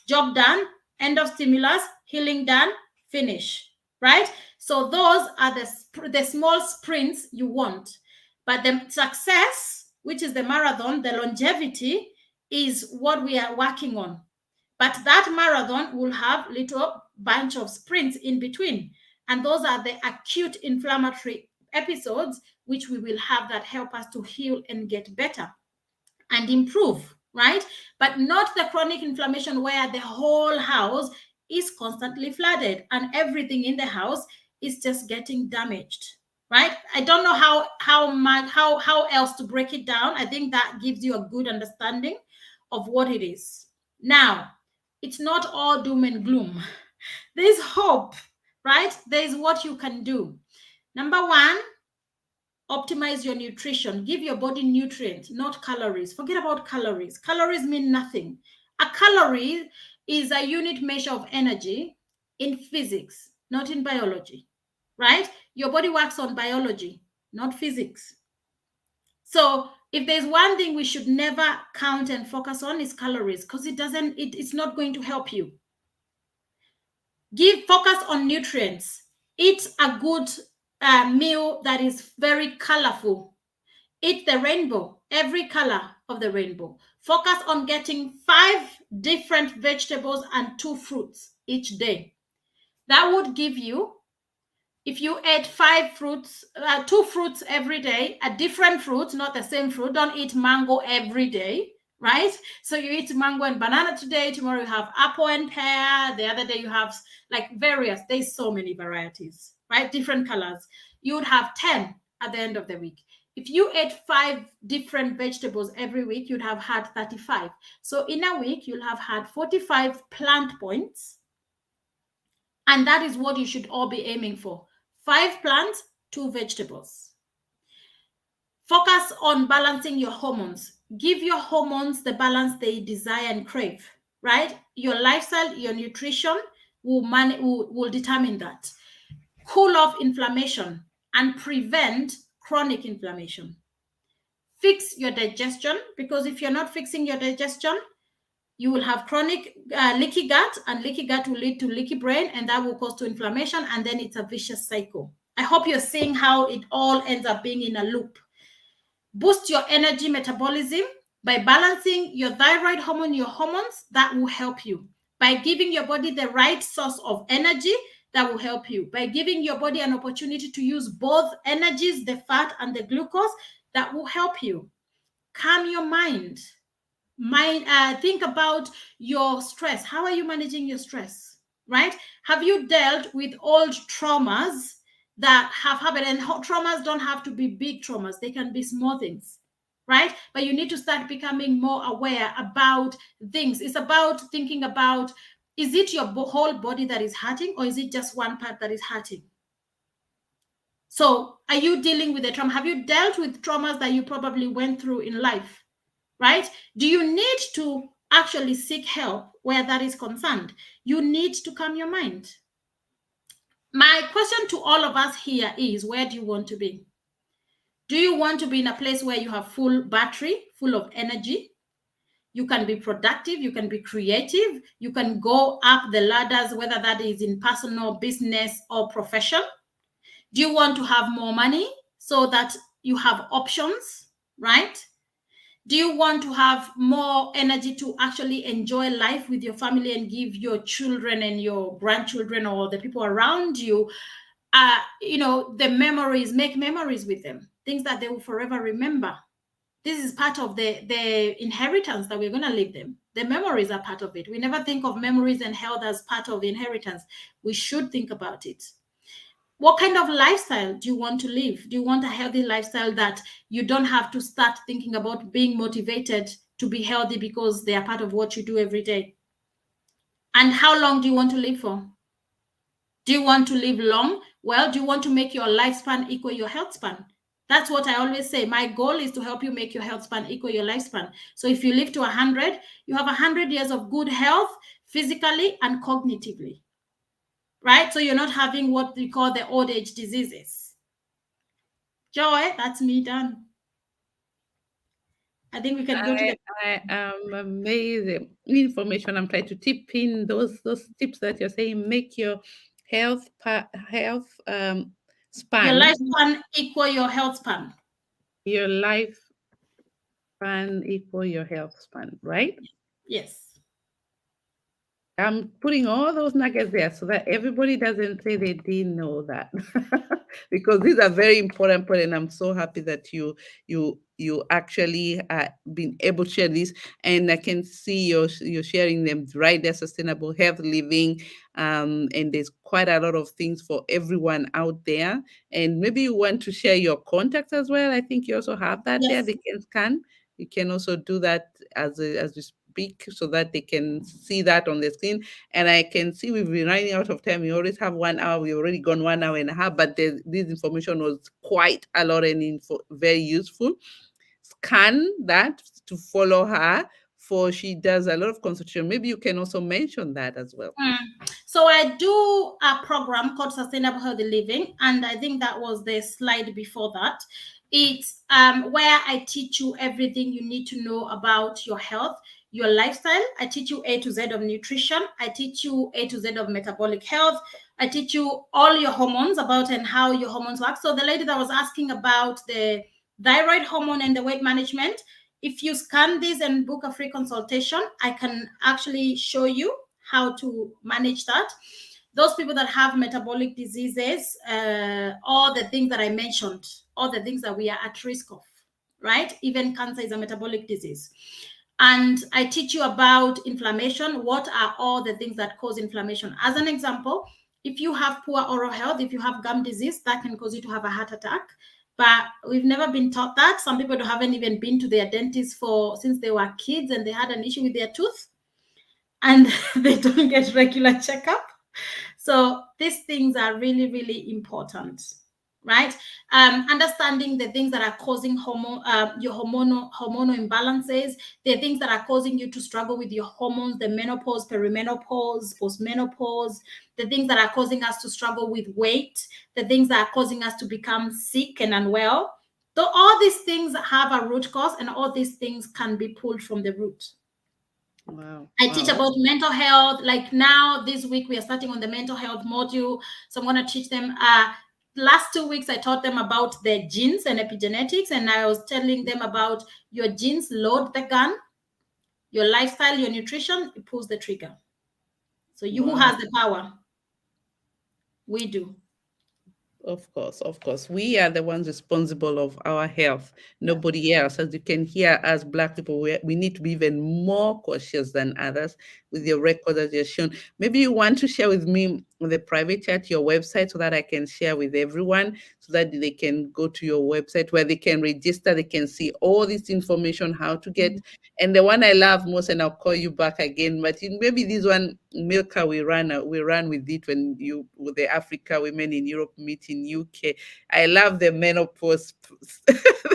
job done, end of stimulus, healing done, finish, right? So those are the small sprints you want. But the success, which is the marathon, the longevity, is what we are working on. But that marathon will have little bunch of sprints in between. And those are the acute inflammatory episodes, which we will have that help us to heal and get better and improve, right? But not the chronic inflammation where the whole house is constantly flooded and everything in the house is just getting damaged, right? I don't know how else to break it down. I think that gives you a good understanding of what it is. Now, it's not all doom and gloom. There's hope, right? There's what you can do. Number one, optimize your nutrition. Give your body nutrients, not calories. Forget about calories. Calories mean nothing. A calorie is a unit measure of energy in physics, not in biology, right? Your body works on biology, not physics. So if there's one thing we should never count and focus on is calories, because it's not going to help you. Focus on nutrients. Eat a good meal that is very colorful. Eat the rainbow, every color of the rainbow. Focus on getting 5 different vegetables and 2 fruits each day. That would give you, if you ate 5 fruits, 2 fruits every day, a different fruit, not the same fruit. Don't eat mango every day, right? So you eat mango and banana today, tomorrow you have apple and pear, the other day you have like various, there's so many varieties, right? Different colors. You would have 10 at the end of the week. If you ate 5 different vegetables every week, you'd have had 35. So in a week, you'll have had 45 plant points. And that is what you should all be aiming for. 5 plants, 2 vegetables. Focus on balancing your hormones. Give your hormones the balance they desire and crave, right? Your lifestyle, your nutrition will determine that. Cool off inflammation and prevent chronic inflammation. Fix your digestion, because if you're not fixing your digestion, you will have chronic leaky gut, and leaky gut will lead to leaky brain, and that will cause to inflammation, and then it's a vicious cycle. I hope you're seeing how it all ends up being in a loop. Boost your energy metabolism by balancing your thyroid hormone, your hormones. That will help you. By giving your body the right source of energy, that will help you. By giving your body an opportunity to use both energies, the fat and the glucose, that will help you. Calm your mind. Think about your stress. How are you managing your stress, right? Have you dealt with old traumas that have happened? And traumas don't have to be big traumas. They can be small things, right? But you need to start becoming more aware about things. It's about thinking about, is it your whole body that is hurting, or is it just one part that is hurting? So are you dealing with the trauma? Have you dealt with traumas that you probably went through in life? Right? Do you need to actually seek help where that is concerned? You need to calm your mind. My question to all of us here is, where do you want to be? Do you want to be in a place where you have full battery, full of energy? You can be productive, you can be creative, you can go up the ladders, whether that is in personal, business, or profession? Do you want to have more money so that you have options, right? Do you want to have more energy to actually enjoy life with your family and give your children and your grandchildren or the people around you, the memories, make memories with them, things that they will forever remember? This is part of the inheritance that we're going to leave them. The memories are part of it. We never think of memories and health as part of the inheritance. We should think about it. What kind of lifestyle do you want to live? Do you want a healthy lifestyle that you don't have to start thinking about being motivated to be healthy because they are part of what you do every day? And how long do you want to live for? Do you want to live long? Well, do you want to make your lifespan equal your health span? That's what I always say. My goal is to help you make your health span equal your lifespan. So if you live to 100, you have 100 years of good health, physically and cognitively. Right? So you're not having what we call the old age diseases. Joy, that's me done. I think we can go to the... I am amazing information. I'm trying to tip in those tips that you're saying. Make your health span. Your lifespan equal your health span. Your lifespan equal your health span, right? Yes. I'm putting all those nuggets there so that everybody doesn't say they didn't know that, because these are very important point, and I'm so happy that you actually been able to share this, and I can see you're sharing them right there. Sustainable health living, and there's quite a lot of things for everyone out there. And maybe you want to share your contacts as well. I think you also have that there. Yes. They can scan. You can also do that as we speak, so that they can see that on the screen. And I can see we've been running out of time. We always have 1 hour. We've already gone 1 hour and a half, but this information was quite a lot and very useful. Scan that to follow her, for she does a lot of consultation. Maybe you can also mention that as well. So I do a program called Sustainable Healthy Living, and I think that was the slide before that. It's where I teach you everything you need to know about your health, your lifestyle. I teach you A to Z of nutrition. I teach you A to Z of metabolic health. I teach you all your hormones about and how your hormones work. So the lady that was asking about the thyroid hormone and the weight management, if you scan this and book a free consultation, I can actually show you how to manage that. Those people that have metabolic diseases, all the things that I mentioned, all the things that we are at risk of, right? Even cancer is a metabolic disease. And I teach you about inflammation. What are all the things that cause inflammation? As an example, if you have poor oral health, if you have gum disease, that can cause you to have a heart attack. But we've never been taught that. Some people haven't even been to their dentist since they were kids and they had an issue with their tooth, and they don't get regular checkup. So these things are really, really important, right? Understanding the things that are causing your hormonal imbalances, the things that are causing you to struggle with your hormones, the menopause, perimenopause, postmenopause, the things that are causing us to struggle with weight, the things that are causing us to become sick and unwell. So all these things have a root cause, and all these things can be pulled from the root. Wow. I teach about mental health. Like now, this week, we are starting on the mental health module. So I'm going to teach them. Last 2 weeks, I taught them about the genes and epigenetics. And I was telling them about your genes load the gun, your lifestyle, your nutrition, it pulls the trigger. So who has the power? We do. Of course. We are the ones responsible of our health. Nobody else. As you can hear, as Black people, we need to be even more cautious than others with your record that you're shown. Maybe you want to share with me on the private chat your website, so that I can share with everyone, so that they can go to your website where they can register, they can see all this information, how to get. And the one I love most, and I'll call you back again, but maybe this one, Milka, we ran with it when with the Africa women in Europe meet in UK. I love the menopause,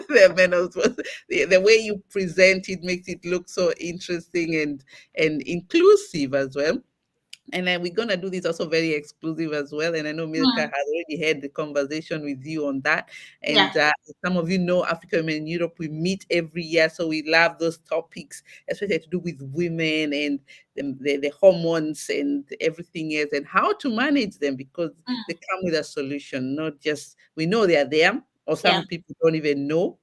the way you present it makes it look so interesting and inclusive as well. And then we're gonna do this also very exclusive as well. And I know Milka has already had the conversation with you on that. And some of you know Africa Women in Europe, we meet every year, so we love those topics, especially to do with women and the hormones and everything else, and how to manage them, because they come with a solution. Not just we know they are there, or some people don't even know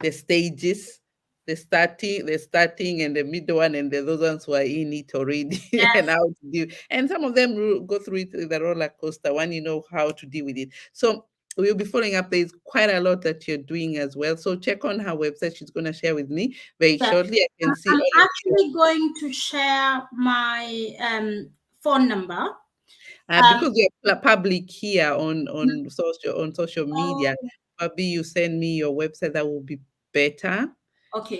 the stages, the starting and the middle one, and those ones who are in it already and how to deal. And some of them go through it, the roller coaster one, how to deal with it. So we'll be following up. There's quite a lot that you're doing as well. So check on her website. She's going to share with me very shortly. I can see. I'm actually going to share my phone number. Because we're public here on social media. Maybe you send me your website. That will be better. Okay.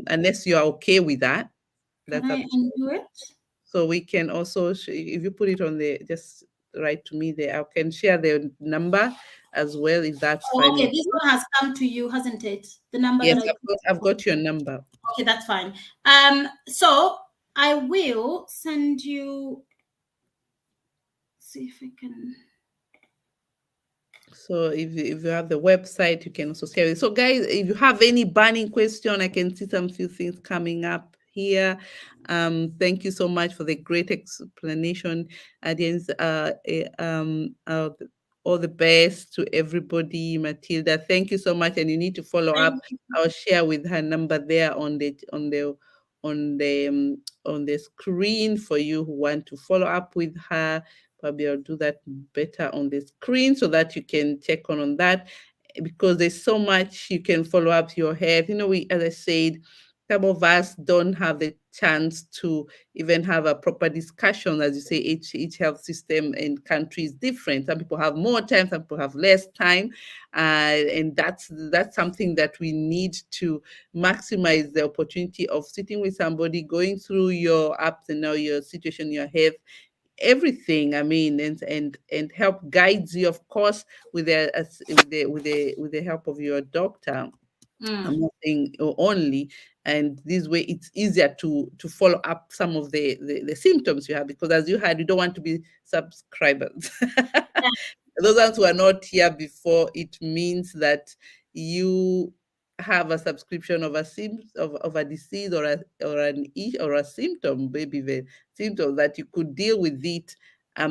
Unless you are okay with that. Can I undo it? So we can also, if you put it on just write to me there. I can share the number as well, if that's fine. Okay, this one has come to you, hasn't it? The number. Yes, I've got your number. Okay, that's fine. So I will send you. See if I can. So if you have the website, you can also share it. So guys, if you have any burning question, I can see some few things coming up here. Thank you so much for the great explanation, audience. All the best to everybody. Matilda, thank you so much. And you need to follow up. I'll share with her number there on the on the screen for you who want to follow up with her. Probably I'll do that better on the screen so that you can check on that, because there's so much you can follow up your health. As I said, some of us don't have the chance to even have a proper discussion. As you say, each health system and country is different. Some people have more time, some people have less time, and that's something that we need to maximize the opportunity of sitting with somebody, going through your ups and downs, your situation, your health, everything. I mean, and help guides you, of course, with the help of your doctor. I'm not saying only, and this way it's easier to follow up some of the symptoms you have, because as you had, you don't want to be subscribers. Those ones who are not here before, it means that you have a subscription of a disease or a symptom, maybe the symptom that you could deal with it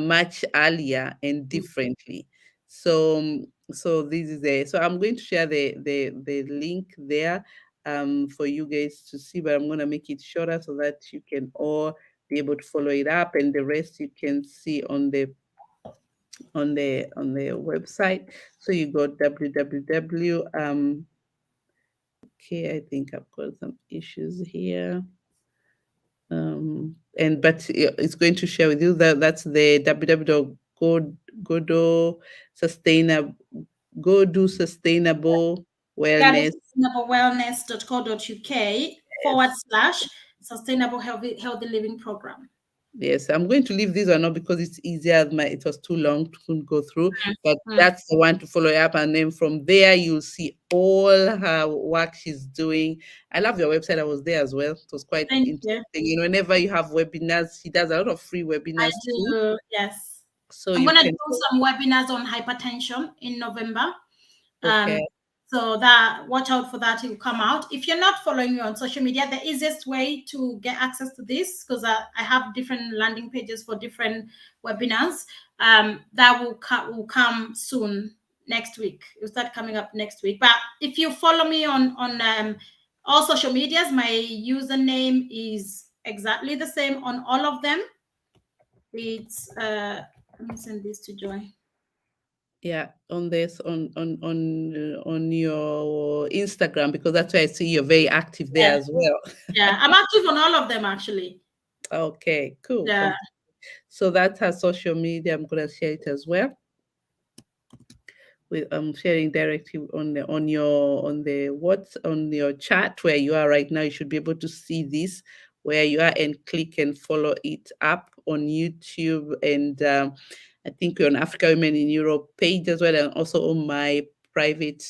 much earlier and differently. So this is so I'm going to share the link there for you guys to see, but I'm going to make it shorter so that you can all be able to follow it up, and the rest you can see on the website. So you go www. Okay, I think I've got some issues here. But it's going to share with you that's the sustainable wellness. sustainablewellness.co.uk/sustainable healthy living program. Yes, I'm going to leave this one up because it's easier. It was too long to go through, but that's the one to follow up. And then from there, you'll see all her work she's doing. I love your website. I was there as well. It was quite interesting. Whenever you have webinars, she does a lot of free webinars. I do, too. yes. So I'm going to do some webinars on hypertension in November. Okay. So that, watch out for that, it will come out. If you're not following me on social media, the easiest way to get access to this, because I have different landing pages for different webinars, that will come soon, next week. It will start coming up next week. But if you follow me on all social medias, my username is exactly the same on all of them. It's let me send this to Joy. Yeah, on this on your Instagram, because that's why I see you're very active there as well. Yeah, I'm active on all of them actually. Okay, cool. Yeah. So that's her social media. I'm gonna share it as well. I'm sharing directly on your chat where you are right now. You should be able to see this where you are, and click and follow it up on YouTube, and I think we're on Africa Women in Europe page as well, and also on my private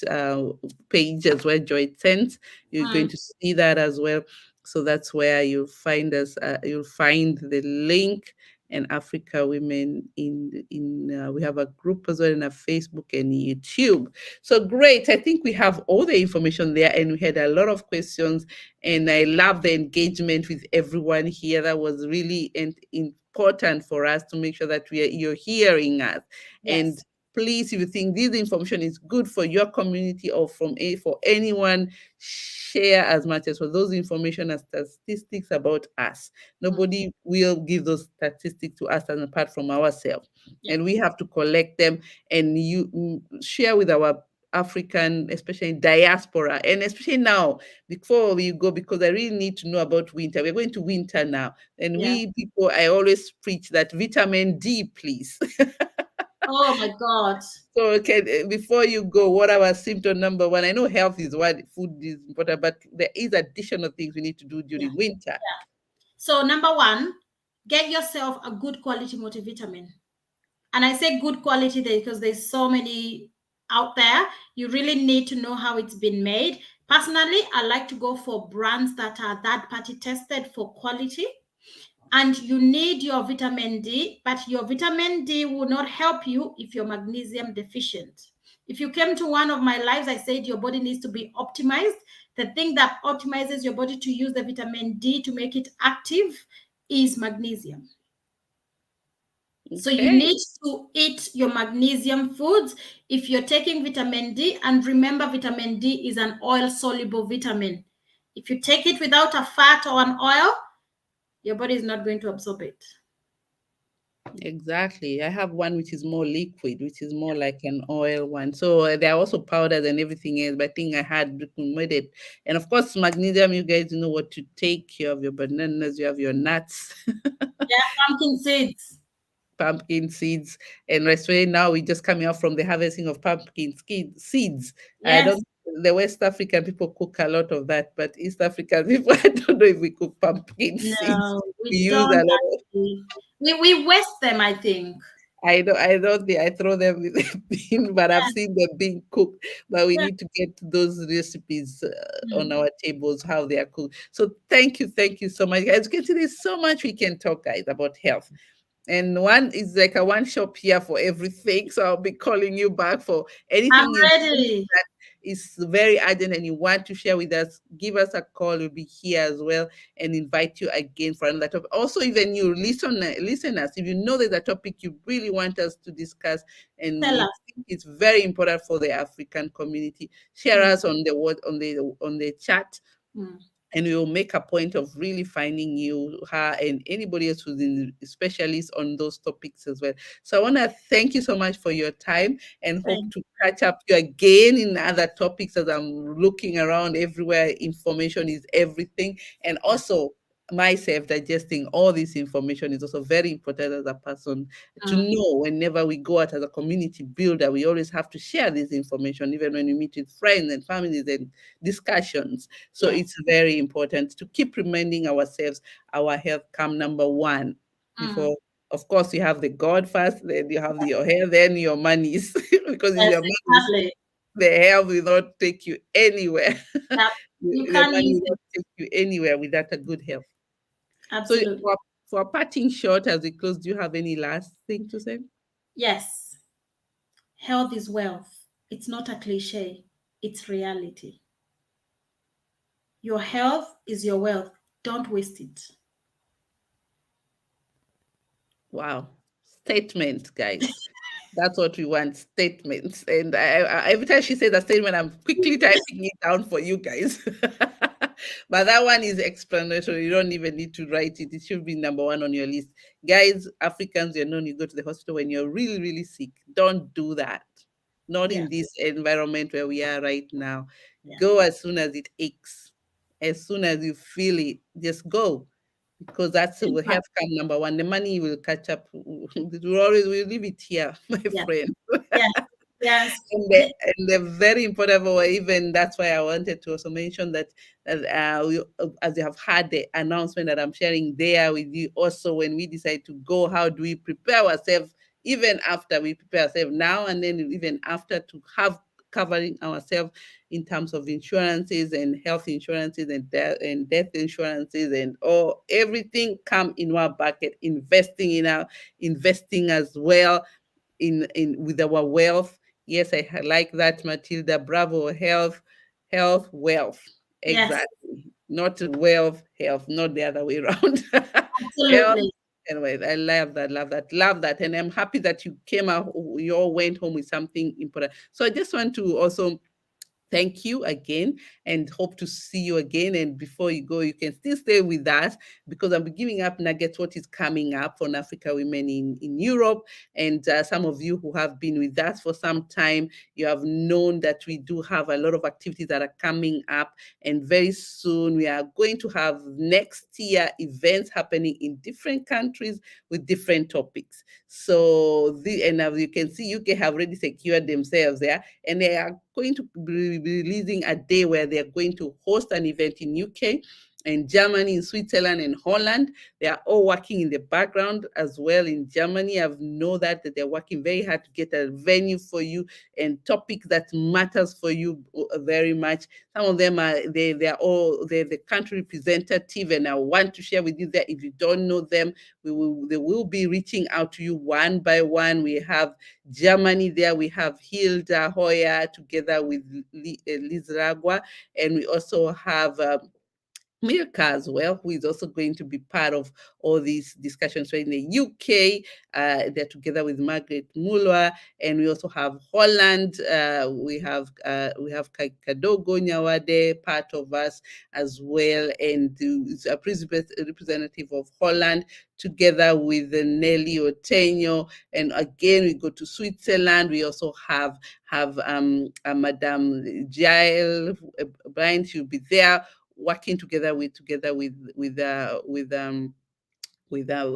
page as well, Joy Zenz. You're going to see that as well. So that's where you'll find us. You'll find the link. And Africa Women we have a group as well in our Facebook and YouTube. So great. I think we have all the information there, and we had a lot of questions, and I love the engagement with everyone here. That was really important for us to make sure that you're hearing us. Yes. And please, if you think this information is good for your community or for anyone, share as much as for those information and statistics about us. Nobody will give those statistics to us and apart from ourselves. Yeah. And we have to collect them and you share with our African, especially diaspora, and especially now, before we go, because I really need to know about winter. We're going to winter now. And we people, I always preach that vitamin D, please. Oh my God. So okay, before you go, what are our symptom number one? I know health is what food is important, but there is additional things we need to do during winter. Yeah. So number one, get yourself a good quality multivitamin. And I say good quality there because there's so many out there. You really need to know how it's been made. Personally, I like to go for brands that are third-party tested for quality. And you need your vitamin D, but your vitamin D will not help you if you're magnesium deficient. If you came to one of my lives, I said your body needs to be optimized. The thing that optimizes your body to use the vitamin D to make it active is magnesium. Okay. So you need to eat your magnesium foods if you're taking vitamin D. And remember, vitamin D is an oil-soluble vitamin. If you take it without a fat or an oil, your body is not going to absorb it. Exactly. I have one which is more liquid, which is more like an oil one. So there are also powders and everything else, but I think I had made it. And of course, magnesium, you guys know what to take. You have your bananas, you have your nuts, Yeah, pumpkin seeds. pumpkin seeds. And right now, we're just coming out from the harvesting of pumpkin seeds. I Yes. don't the West African people cook a lot of that, but East African people, I don't know if we cook pumpkin seeds. No, We we use a don't lot of actually. We waste them, I think. I don't think I throw them in the bin, but I've Yeah. seen them being cooked. But we Yeah. need to get those recipes on Mm. our tables, how they are cooked. So thank you so much, guys. You can see there's so much we can talk, guys, about health. And one is like a one shop here for everything. So I'll be calling you back for I'm anything ready. that is very urgent and you want to share with us. Give us a call. We'll be here as well and invite you again for another topic. Also, even you listeners, if you know there's a topic you really want us to discuss and Tell you us. think it's very important for the African community, share us on the chat, Mm. and we will make a point of really finding you, her, and anybody else who's in specialist on those topics as well. So I want to thank you so much for your time and hope Thank to catch up you again in other topics as I'm looking around everywhere. Information is everything. And also myself digesting all this information is also very important as a person to Mm. know whenever we go out as a community builder. We always have to share this information, even when we meet with friends and families and discussions. So Yes. it's very important to keep reminding ourselves our health come number one Mm. before. Of course, you have the God first, then you have your hair, then your monies. Because if Yes, your monies, exactly. the hair will not take you anywhere. Yeah. You The can't money use will it. not take you anywhere without a good health. So Absolutely. for parting short as we close, do you have any last thing to say? Yes. Health is wealth. It's not a cliche, it's reality. Your health is your wealth. Don't waste it. Wow. Statement, guys. That's what we want, statements. And every time she says a statement, I'm quickly typing it down for you guys. But that one is explanatory. You don't even need to write it. It should be number one on your list. Guys, Africans, you're known, you go to the hospital when you're really, really sick. Don't do that. Not Yeah. in this environment where we are right now. Yeah. Go as soon as it aches. As soon as you feel it, just go, because that's the Impact. health come number one. The money will catch up. We'll leave it here, my Yeah. friend. Yes. Yes. And the very important one, even that's why I wanted to also mention as you have had the announcement that I'm sharing there with you, also when we decide to go, how do we prepare ourselves even after we prepare ourselves now, and then even after, to have covering ourselves in terms of insurances and health insurances and death insurances and all everything come in our bucket, investing as well in with our wealth. Yes, like that, Matilda. Bravo. Health, wealth. Yes. Exactly. Not wealth, health, not the other way around. Health. Absolutely. Anyway, I love that. And I'm happy that you came out, you all went home with something important. So I just want to also thank you again and hope to see you again. And before you go, you can still stay with us, because I'm giving up nuggets what is coming up for Africa women in Europe. And some of you who have been with us for some time, you have known that we do have a lot of activities that are coming up. And very soon we are going to have next year events happening in different countries with different topics. So and as you can see, UK have already secured themselves there, and they are going to be releasing a day where they are going to host an event in UK and Germany, in Switzerland and Holland. They are all working in the background as well in Germany. I know that they're working very hard to get a venue for you and topic that matters for you very much. Some of them they are all the country representative, and I want to share with you that if you don't know them, they will be reaching out to you one by one. We have Germany there. We have Hilda Hoyer together with Liz Ragwa, and we also have Milka as well, who is also going to be part of all these discussions. So in the UK, they're together with Margaret Muller, and we also have Holland. We have Kadogo Nyawade, part of us as well, and is a representative of Holland, together with Nelly Otenyo. And again, we go to Switzerland. We also have Madame Jael Brian. She'll be there working together with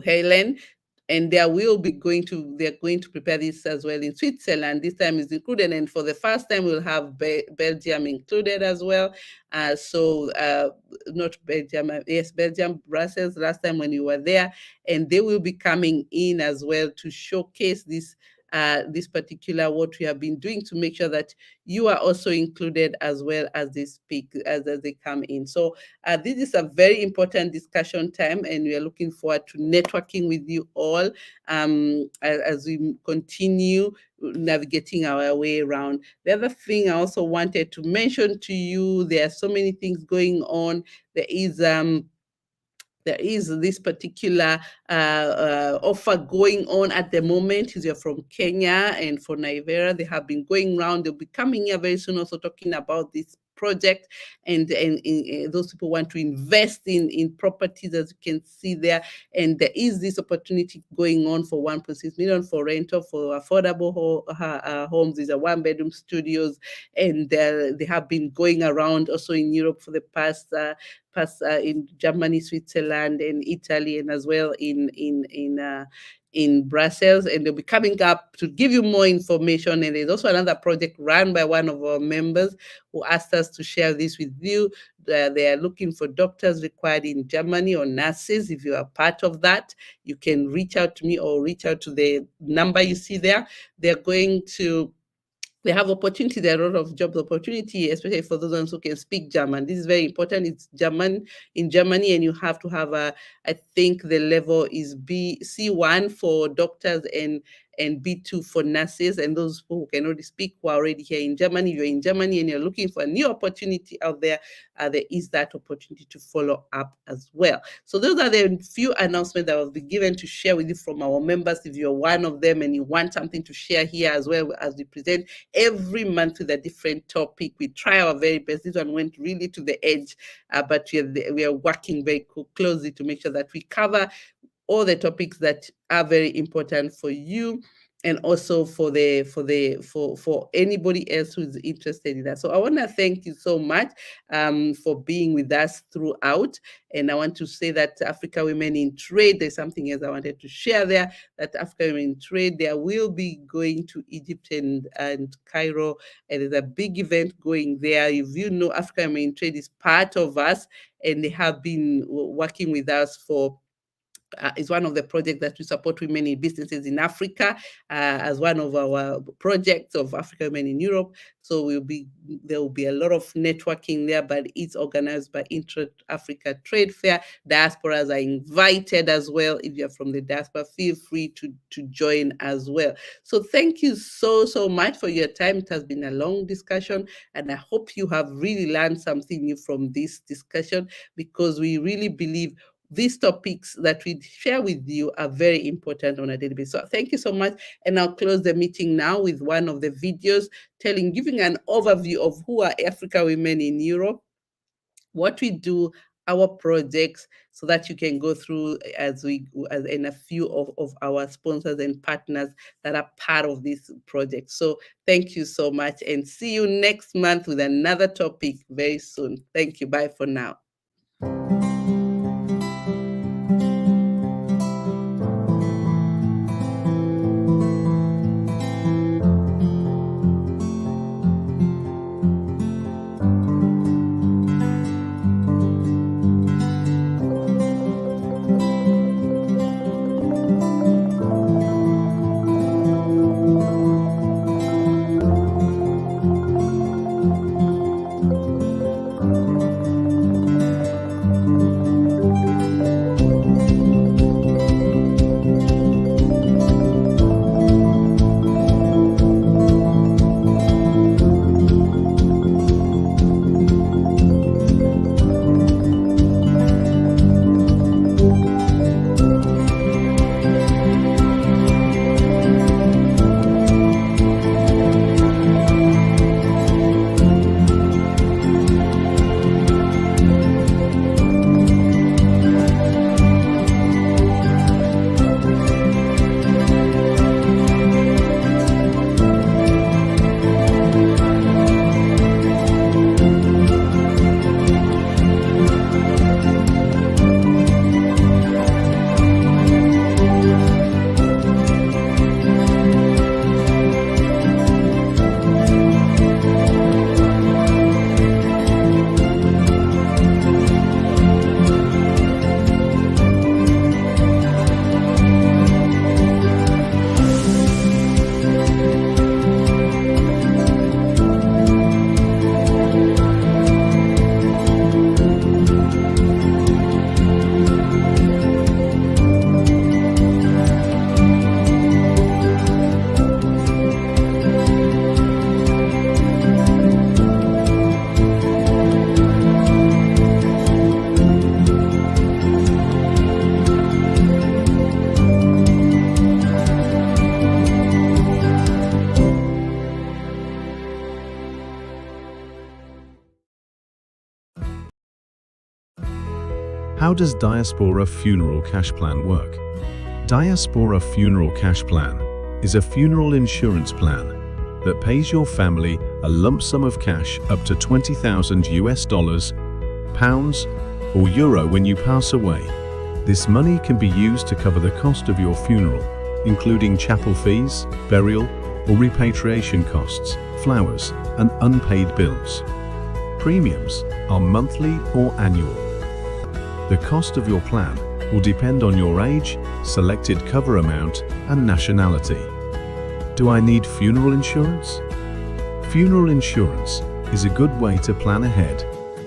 Helen, and they're going to prepare this as well in Switzerland. This time is included, and for the first time we'll have Belgium included as well. Not Belgium, yes, Belgium, Brussels, last time when you were there, and they will be coming in as well to showcase this particular what we have been doing, to make sure that you are also included as well as they speak, as they come in. So this is a very important discussion time, and we are looking forward to networking with you all as we continue navigating our way around. The other thing I also wanted to mention to you, there are so many things going on. There is this particular offer going on at the moment. If you're from Kenya and for Nigeria, they have been going around. They'll be coming here very soon, also talking about this project, and those people want to invest in properties, as you can see there. And there is this opportunity going on for 1.6 million for rental for affordable homes. These are 1-bedroom studios, and they have been going around also in Europe for the past in Germany, Switzerland, and Italy, and as well in Brussels, and they'll be coming up to give you more information. And there's also another project run by one of our members who asked us to share this with you. They are looking for doctors required in Germany, or nurses. If you are part of that, you can reach out to me or reach out to the number you see there. They have opportunity. There are a lot of job opportunity, especially for those ones who can speak German. This is very important. It's German in Germany, and you have to have I think the level is C1 for doctors and B2 for nurses. And those who can already speak, who are already here in Germany, you're in Germany and you're looking for a new opportunity out there, there is that opportunity to follow up as well. So those are the few announcements that will be given to share with you from our members. If you're one of them and you want something to share here as well, as we present every month with a different topic, we try our very best. This one went really to the edge, but we are working very closely to make sure that we cover all the topics that are very important for you, and also for anybody else who's interested in that. So I want to thank you so much for being with us throughout. And I want to say that Africa Women in Trade, there's something else I wanted to share there, that Africa Women in Trade, there will be going to Egypt and Cairo, and there's a big event going there. If you know, Africa Women in Trade is part of us, and they have been working with us for is one of the projects that we support women in businesses in Africa as one of our projects of Africa Women in Europe. So there will be a lot of networking there, but it's organized by Intra-Africa Trade Fair. Diasporas are invited as well. If you're from the diaspora, feel free to join as well. So thank you so much for your time. It has been a long discussion, and I hope you have really learned something new from this discussion, because we really believe these topics that we share with you are very important on a daily basis. So thank you so much. And I'll close the meeting now with one of the videos giving an overview of who are Africa Women in Europe, what we do, our projects, so that you can go through in a few of our sponsors and partners that are part of this project. So thank you so much, and see you next month with another topic very soon. Thank you. Bye for now. How does Diaspora Funeral Cash Plan work? Diaspora Funeral Cash Plan is a funeral insurance plan that pays your family a lump sum of cash up to $20,000, pounds, or euro when you pass away. This money can be used to cover the cost of your funeral, including chapel fees, burial, or repatriation costs, flowers, and unpaid bills. Premiums are monthly or annual. The cost of your plan will depend on your age, selected cover amount, and nationality. Do I need funeral insurance? Funeral insurance is a good way to plan ahead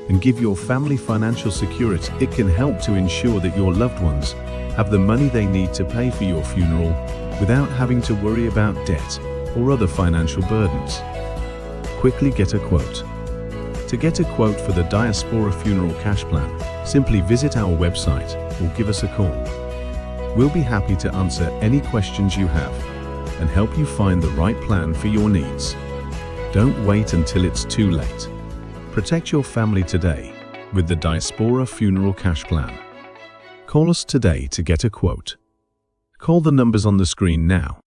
and give your family financial security. It can help to ensure that your loved ones have the money they need to pay for your funeral without having to worry about debt or other financial burdens. Quickly get a quote. To get a quote for the Diaspora Funeral Cash Plan, simply visit our website or give us a call. We'll be happy to answer any questions you have and help you find the right plan for your needs. Don't wait until it's too late. Protect your family today with the Diaspora Funeral Cash Plan. Call us today to get a quote. Call the numbers on the screen now.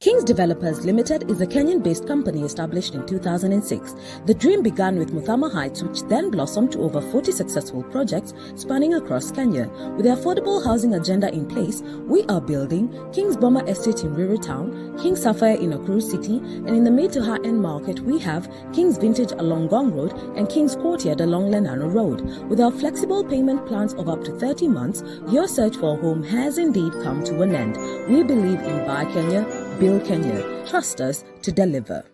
Kings Developers Limited is a Kenyan-based company established in 2006. The dream began with Muthama Heights, which then blossomed to over 40 successful projects spanning across Kenya. With the affordable housing agenda in place, we are building King's Bomber Estate in Ruiru Town, King's Sapphire in Nakuru City, and in the mid to high-end market, we have King's Vintage along Gong Road and King's Courtyard along Lenano Road. With our flexible payment plans of up to 30 months, your search for a home has indeed come to an end. We believe in Buy Kenya, Build Kenya. Trust us to deliver.